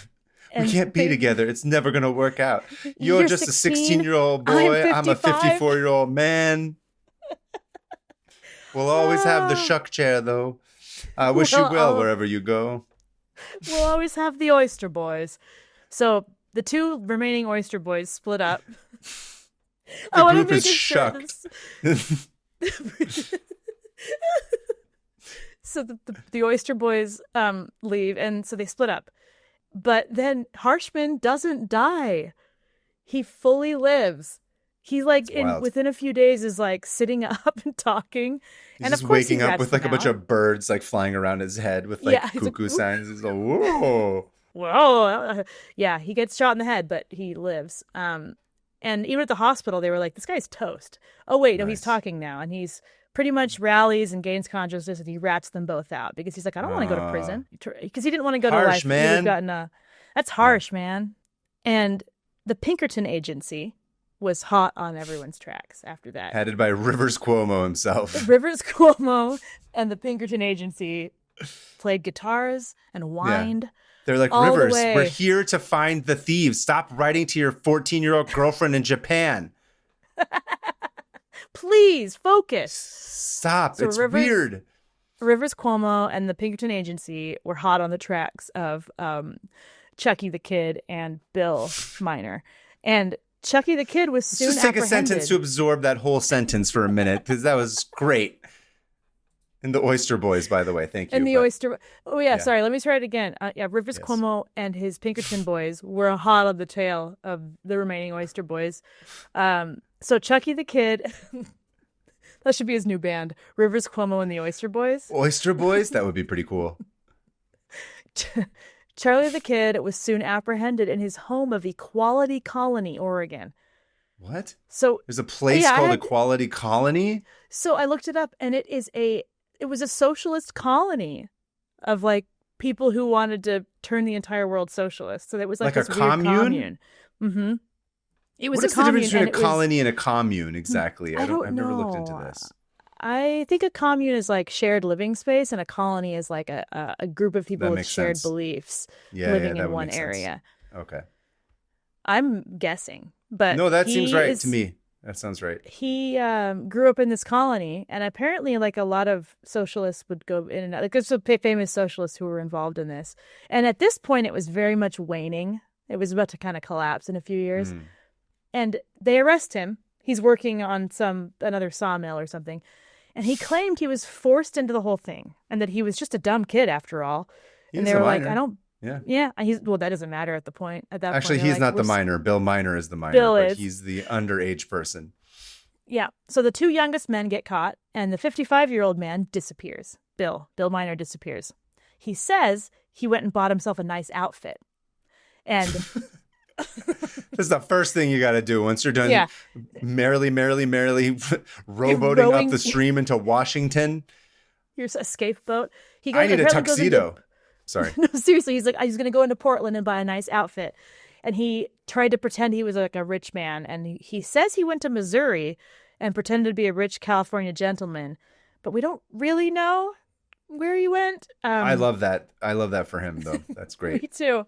We can't be together. It's never going to work out. You're just 16, a 16-year-old boy. I'm a 54-year-old man. We'll always have the shuck chair, though. I wish you well wherever you go. We'll always have the Oyster Boys. So the two remaining Oyster Boys split up. The group is shucked. So the Oyster Boys leave, and so they split up. But then Harshman doesn't die. He fully lives. He within a few days is like sitting up and talking. He's and just of course waking up with like a bunch of birds like flying around his head with like cuckoo signs. He's like, whoa. Whoa. Yeah, he gets shot in the head, but he lives. And even at the hospital, they were like, this guy's toast. Oh, wait, no, he's talking now. And he's pretty much rallies and gains consciousness, and he rats them both out because he's like, I don't want to go to prison. Because he didn't want to go to life. Man. That's harsh, man. And the Pinkerton Agency was hot on everyone's tracks after that. Headed by Rivers Cuomo himself. Rivers Cuomo and the Pinkerton Agency played guitars and whined. Yeah. They're like, Rivers, we're here to find the thieves. Stop writing to your 14-year-old girlfriend in Japan. Please focus. Stop. So It's weird. Rivers Cuomo and the Pinkerton Agency were hot on the tracks of Chucky the Kid and Bill Miner. And Chucky the Kid was soon Just take apprehended. a sentence to absorb that whole sentence for a minute, because that was great. And the Oyster Boys, by the way. Thank you. And the Oyster... Oh, yeah, sorry. Let me try it again. Rivers Cuomo and his Pinkerton boys were hot on the tail of the remaining Oyster Boys. So Chucky the Kid... that should be his new band. Rivers Cuomo and the Oyster Boys. Oyster Boys? That would be pretty cool. Charlie the Kid was soon apprehended in his home of Equality Colony, Oregon. What? So there's a place called Equality Colony? So I looked it up, and it was a socialist colony of like people who wanted to turn the entire world socialist. So it was like this a commune? Mm-hmm. It was what is a commune. The difference between a colony and a commune exactly? I've never looked into this. I think a commune is like shared living space, and a colony is like a group of people with shared beliefs living in one area. Okay. I'm guessing, but no, that seems right to me. That sounds right. He grew up in this colony, and apparently, like a lot of socialists would go in and out. Like there's some famous socialists who were involved in this, and at this point, it was very much waning. It was about to kind of collapse in a few years, and they arrest him. He's working on another sawmill or something, and he claimed he was forced into the whole thing, and that he was just a dumb kid after all. And they were like, "I don't." Yeah. That doesn't matter at that point. Actually, he's not the minor. Bill Miner is the minor. But he's the underage person. Yeah. So the two youngest men get caught, and the 55-year-old man disappears. Bill Miner disappears. He says he went and bought himself a nice outfit. And this is the first thing you got to do once you're done merrily rowboating up the stream into Washington. Here's a escape boat. I need a tuxedo. Sorry. No, seriously, he's going to go into Portland and buy a nice outfit. And he tried to pretend he was like a rich man. And he says he went to Missouri and pretended to be a rich California gentleman. But we don't really know where he went. I love that. I love that for him, though. That's great. Me too.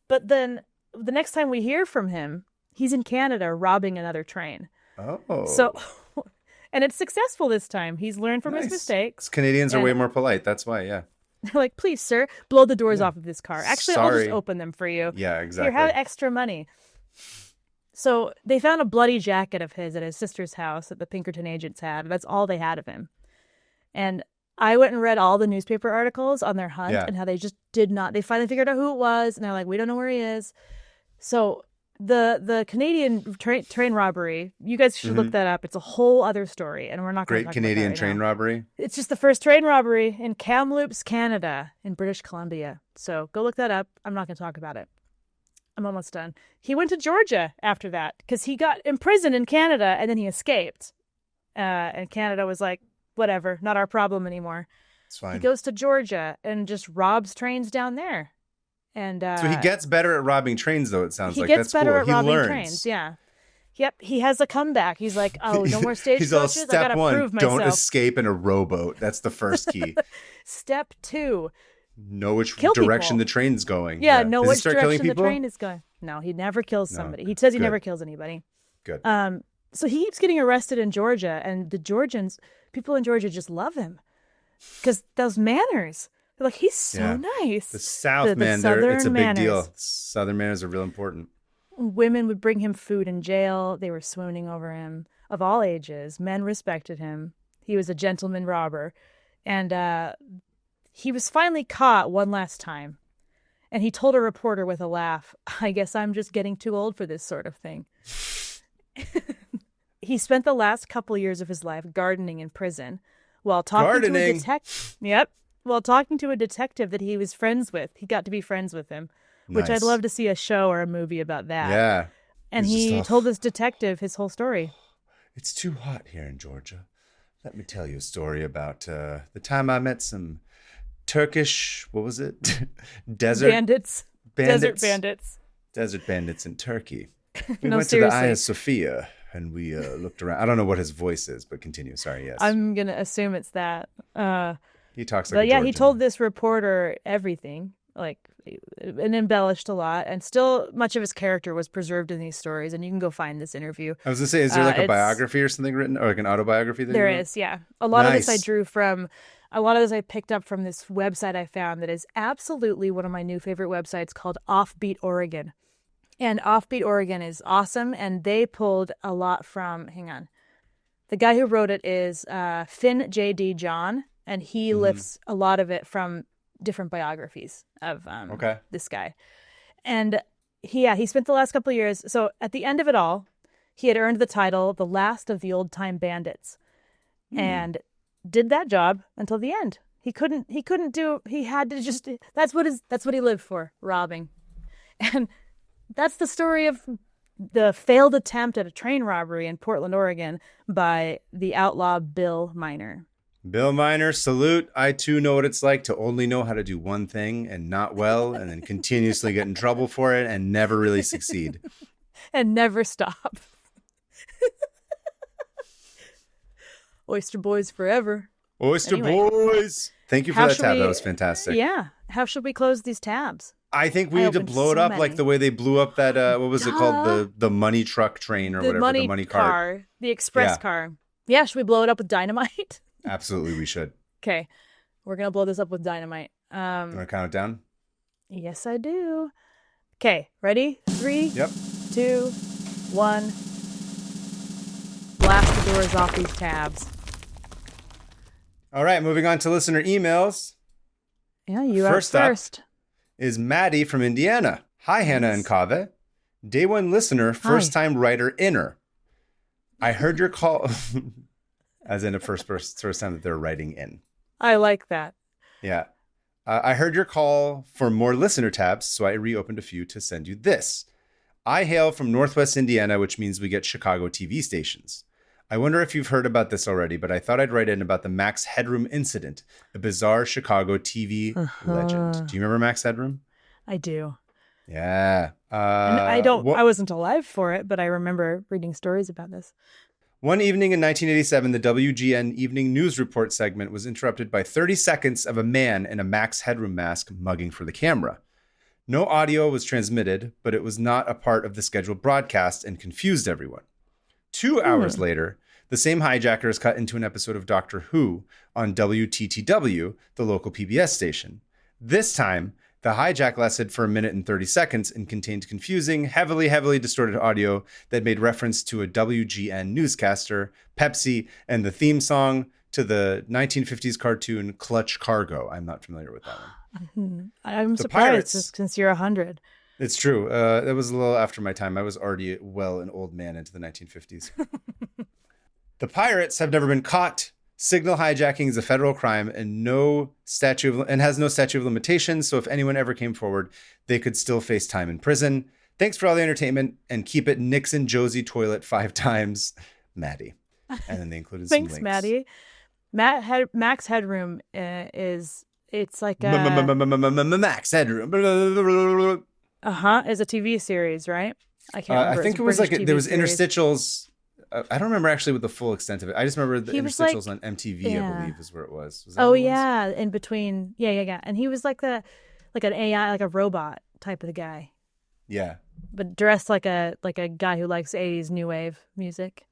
But then the next time we hear from him, he's in Canada robbing another train. Oh. So, and it's successful this time. He's learned from his mistakes. Canadians are way more polite. That's why, yeah. They're like, please, sir, blow the doors off of this car. Actually, I'll just open them for you. Yeah, exactly. Here, have extra money. So they found a bloody jacket of his at his sister's house that the Pinkerton agents had. That's all they had of him. And I went and read all the newspaper articles on their hunt and how they just did not. They finally figured out who it was, and they're like, we don't know where he is. So the Canadian train robbery, you guys should look that up. It's a whole other story, and we're not going to talk Canadian about that right train now. robbery. It's just the first train robbery in Kamloops, Canada, in British Columbia. So go look that up. I'm not going to talk about it. I'm almost done. He went to Georgia after that because he got imprisoned in Canada, and then he escaped. And Canada was like, whatever, not our problem anymore. It's fine. He goes to Georgia and just robs trains down there. And so he gets better at robbing trains, though, it sounds like. He gets That's better cool. at He robbing learns. trains, yeah. Yep, he has a comeback. He's like, oh, no more stagecoaches? He's all, I step gotta one, prove myself. don't escape in a rowboat. That's the first key. Step 2. Know which Kill direction people. the train's going. Yeah, know Does which he start direction killing the people? train is going. No, he never kills somebody. He says he never kills anybody. Good. So he keeps getting arrested in Georgia, and the people in Georgia just love him. Because those manners. They're like, he's so nice. The South, man, it's a big deal. Southern manners are real important. Women would bring him food in jail. They were swooning over him of all ages. Men respected him. He was a gentleman robber. And he was finally caught one last time. And he told a reporter with a laugh, I guess I'm just getting too old for this sort of thing. He spent the last couple years of his life gardening in prison while talking to a detective. Yep. While talking to a detective that he was friends with. He got to be friends with him, which I'd love to see a show or a movie about that. Yeah. And he told this detective his whole story. It's too hot here in Georgia. Let me tell you a story about the time I met some Turkish, what was it? Desert bandits. Desert bandits in Turkey. We went to the Hagia Sophia and we looked around. I don't know what his voice is, but continue. Sorry, yes. I'm going to assume it's that. He talks like a Georgian. He told this reporter everything. like and embellished a lot, and still much of his character was preserved in these stories, and you can go find this interview. I was gonna say, is there like a biography or something written, or like an autobiography that there is? Yeah, a lot of this I picked up from this website I found that is absolutely one of my new favorite websites called Offbeat Oregon. And Offbeat Oregon is awesome, and they pulled a lot from, hang on, the guy who wrote it is Finn J.D. John, and he lifts a lot of it from different biographies of this guy. And he spent the last couple of years, so at the end of it all, he had earned the title The Last of the Old Time Bandits. And did that job until the end. He had to just, that's what he lived for, robbing. And that's the story of the failed attempt at a train robbery in Portland, Oregon by the outlaw Bill Miner. Bill Miner, salute. I too know what it's like to only know how to do one thing and not well, and then continuously get in trouble for it and never really succeed. And never stop. Oyster Boys forever. Oyster Boys. Thank you for that tab. That was fantastic. Yeah. How should we close these tabs? I think we need to blow it up like the way they blew up that, what was it called? The money truck train or whatever. The money car. The express car. Yeah, should we blow it up with dynamite? Absolutely, we should. Okay. We're going to blow this up with dynamite. You want to count it down? Yes, I do. Okay, ready? 3, Yep. 2, 1. Blast the doors off these tabs. All right, moving on to listener emails. Yeah, you are first. Up is Maddie from Indiana. Hi, Hannah and Kaveh. Day one listener, first time writer inner. I heard your call, as in a first time that they're writing in. I like that. Yeah. I heard your call for more listener tabs, so I reopened a few to send you this. I hail from Northwest Indiana, which means we get Chicago TV stations. I wonder if you've heard about this already, but I thought I'd write in about the Max Headroom incident, a bizarre Chicago TV legend. Do you remember Max Headroom? I do. Yeah. And I wasn't alive for it, but I remember reading stories about this. One evening in 1987, the WGN Evening News Report segment was interrupted by 30 seconds of a man in a Max Headroom mask mugging for the camera. No audio was transmitted, but it was not a part of the scheduled broadcast and confused everyone. 2 hours later, the same hijacker is cut into an episode of Doctor Who on WTTW, the local PBS station. This time, the hijack lasted for 1 minute and 30 seconds and contained confusing, heavily distorted audio that made reference to a WGN newscaster, Pepsi, and the theme song to the 1950s cartoon Clutch Cargo. I'm not familiar with that one. I'm surprised since you're 100. It's true. That was a little after my time. I was already an old man into the 1950s. The pirates have never been caught. Signal hijacking is a federal crime and has no statute of limitations. So if anyone ever came forward, they could still face time in prison. Thanks for all the entertainment and keep it Nixon Josie toilet 5 times, Maddie. And then they included some links. Thanks, Maddie. Max Headroom it's like a Max Headroom. Is a TV series, right? I can't remember. I think it was like there was interstitials. I don't remember actually what the full extent of it. I just remember the interstitials on MTV. I believe is where it was. Was that in between. Yeah. And he was like an AI, like a robot type of the guy. Yeah. But dressed like a guy who likes 80s new wave music.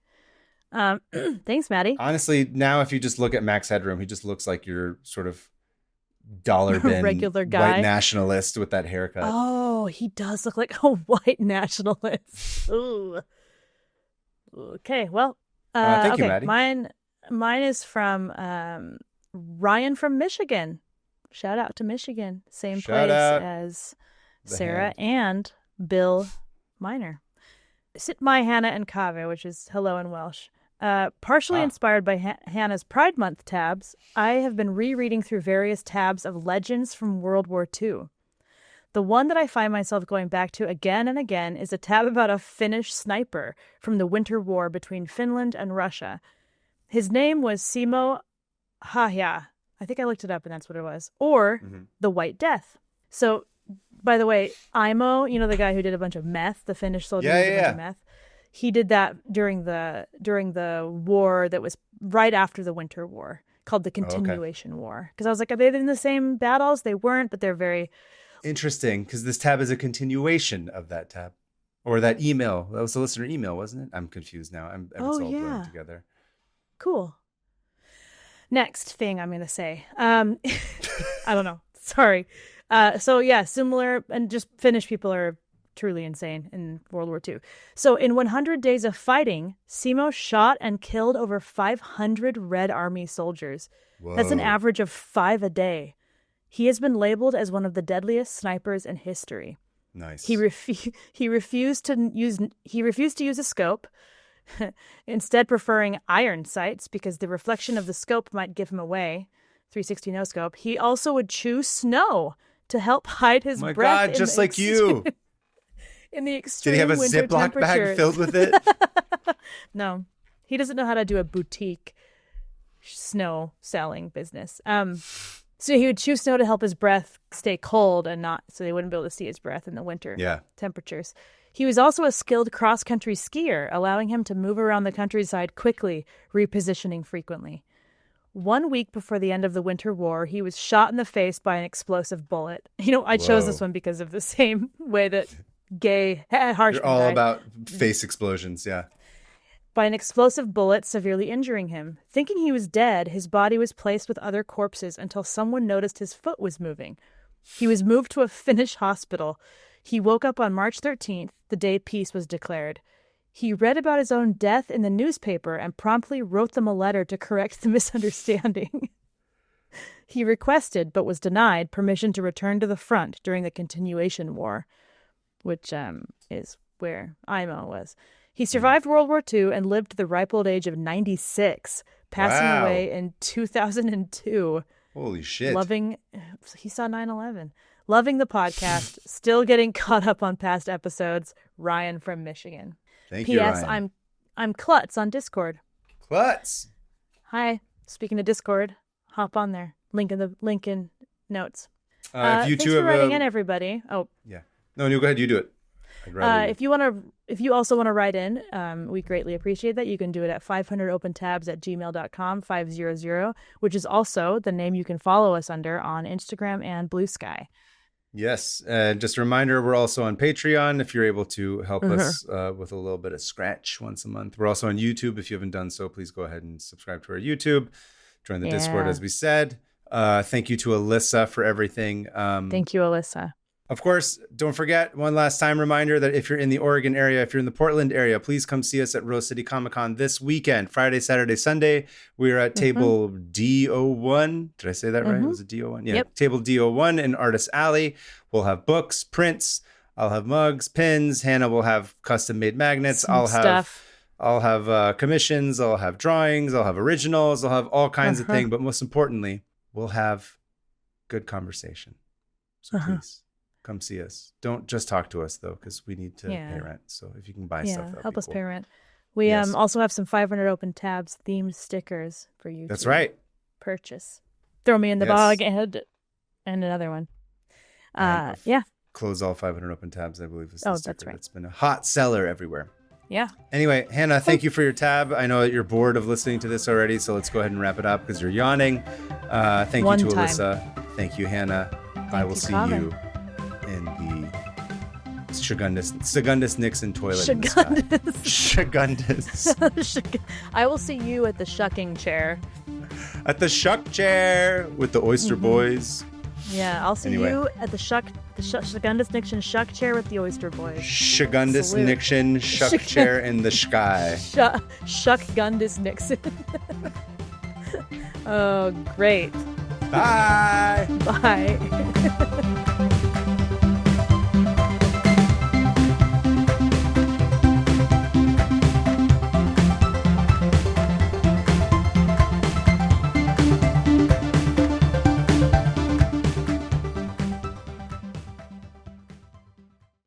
Thanks, Maddie. Honestly, now if you just look at Max Headroom, he just looks like your sort of dollar bin regular guy, white nationalist with that haircut. Oh, he does look like a white nationalist. Ooh. Okay, well, thank you, Maddie. Mine is from Ryan from Michigan. Shout out to Michigan, same place as Sarah and Bill Miner. Sit my Hannah and Kaveh, which is hello in Welsh. Partially inspired by Hannah's Pride Month tabs, I have been rereading through various tabs of legends from World War II. The one that I find myself going back to again and again is a tab about a Finnish sniper from the Winter War between Finland and Russia. His name was Simo Häyhä. I think I looked it up and that's what it was. Or the White Death. So, by the way, Imo, the guy who did a bunch of meth, the Finnish soldier who did a bunch of meth. He did that during the war that was right after the Winter War, called the Continuation War. Because I was like, are they in the same battles? They weren't, but they're very Interesting, because this tab is a continuation of that tab. Or that email. That was the listener email, wasn't it? I'm confused now. It's all blurred together. Cool. Next thing I'm going to say. I don't know. Sorry. Similar, and just Finnish people are truly insane in World War II. So in 100 days of fighting, Simo shot and killed over 500 Red Army soldiers. Whoa. That's an average of 5 a day. He has been labeled as one of the deadliest snipers in history. Nice. He refused to use a scope, instead preferring iron sights because the reflection of the scope might give him away. 360 no scope. He also would chew snow to help hide his breath. My God, just like you. In the extreme winter temperatures. Did he have a Ziploc bag filled with it? No. He doesn't know how to do a boutique snow selling business. So he would chew snow to help his breath stay cold and not so they wouldn't be able to see his breath in the winter temperatures. He was also a skilled cross-country skier, allowing him to move around the countryside quickly, repositioning frequently. 1 week before the end of the Winter War, he was shot in the face by an explosive bullet. I chose this one because of the same way that Gay Harshman You're all died. about face explosions, yeah. By an explosive bullet, severely injuring him. Thinking he was dead, his body was placed with other corpses until someone noticed his foot was moving. He was moved to a Finnish hospital. He woke up on March 13th, the day peace was declared. He read about his own death in the newspaper and promptly wrote them a letter to correct the misunderstanding. He requested, but was denied, permission to return to the front during the Continuation War, which is where Imo was. He survived World War II and lived to the ripe old age of 96, passing away in 2002. Holy shit. He saw 9/11. Loving the podcast, still getting caught up on past episodes. Ryan from Michigan. Thank you, P.S. Ryan. I'm Klutz on Discord. Klutz. Hi. Speaking of Discord, hop on there. Link in notes. If you thanks two for have writing in, everybody. Oh, yeah. No, go ahead. You do it. If you also want to write in, we greatly appreciate that. You can do it at 500opentabs@gmail.com, 500, which is also the name you can follow us under on Instagram and Blue Sky. Yes. Just a reminder, we're also on Patreon if you're able to help us with a little bit of scratch once a month. We're also on YouTube. If you haven't done so, please go ahead and subscribe to our YouTube. Join the Discord, as we said. Thank you to Alyssa for everything. Thank you, Alyssa. Of course, don't forget, one last time reminder that if you're in the Oregon area, if you're in the Portland area, please come see us at Rose City Comic Con this weekend, Friday, Saturday, Sunday. We are at table D01. Did I say that right? Was it D01? Yeah. Yep. Table D01 in Artist Alley. We'll have books, prints. I'll have mugs, pins. Hannah will have custom made magnets. I'll have commissions. I'll have drawings. I'll have originals. I'll have all kinds of things. But most importantly, we'll have good conversation. So please. Come see us. Don't just talk to us, though, because we need to pay rent. So if you can buy stuff, help us pay rent. We also have some 500 Open Tabs themed stickers for you. That's right. Purchase. Throw me in the bog and another one. Close all 500 Open Tabs, I believe. Is the sticker. That's right. It's been a hot seller everywhere. Yeah. Anyway, Hannah, thank you for your tab. I know that you're bored of listening to this already, so let's go ahead and wrap it up because you're yawning. Thank you to Alyssa. Thank you, Hannah. I will see you in the Segundus Nixon toilet. Segundus. I will see you at the shucking chair. At the shuck chair with the Oyster Boys. Yeah, I'll see you at the Segundus Nixon shuck chair with the Oyster Boys. Segundus Nixon shuck chair in the sky. Shuck Gundus Nixon. Oh, great. Bye. Bye.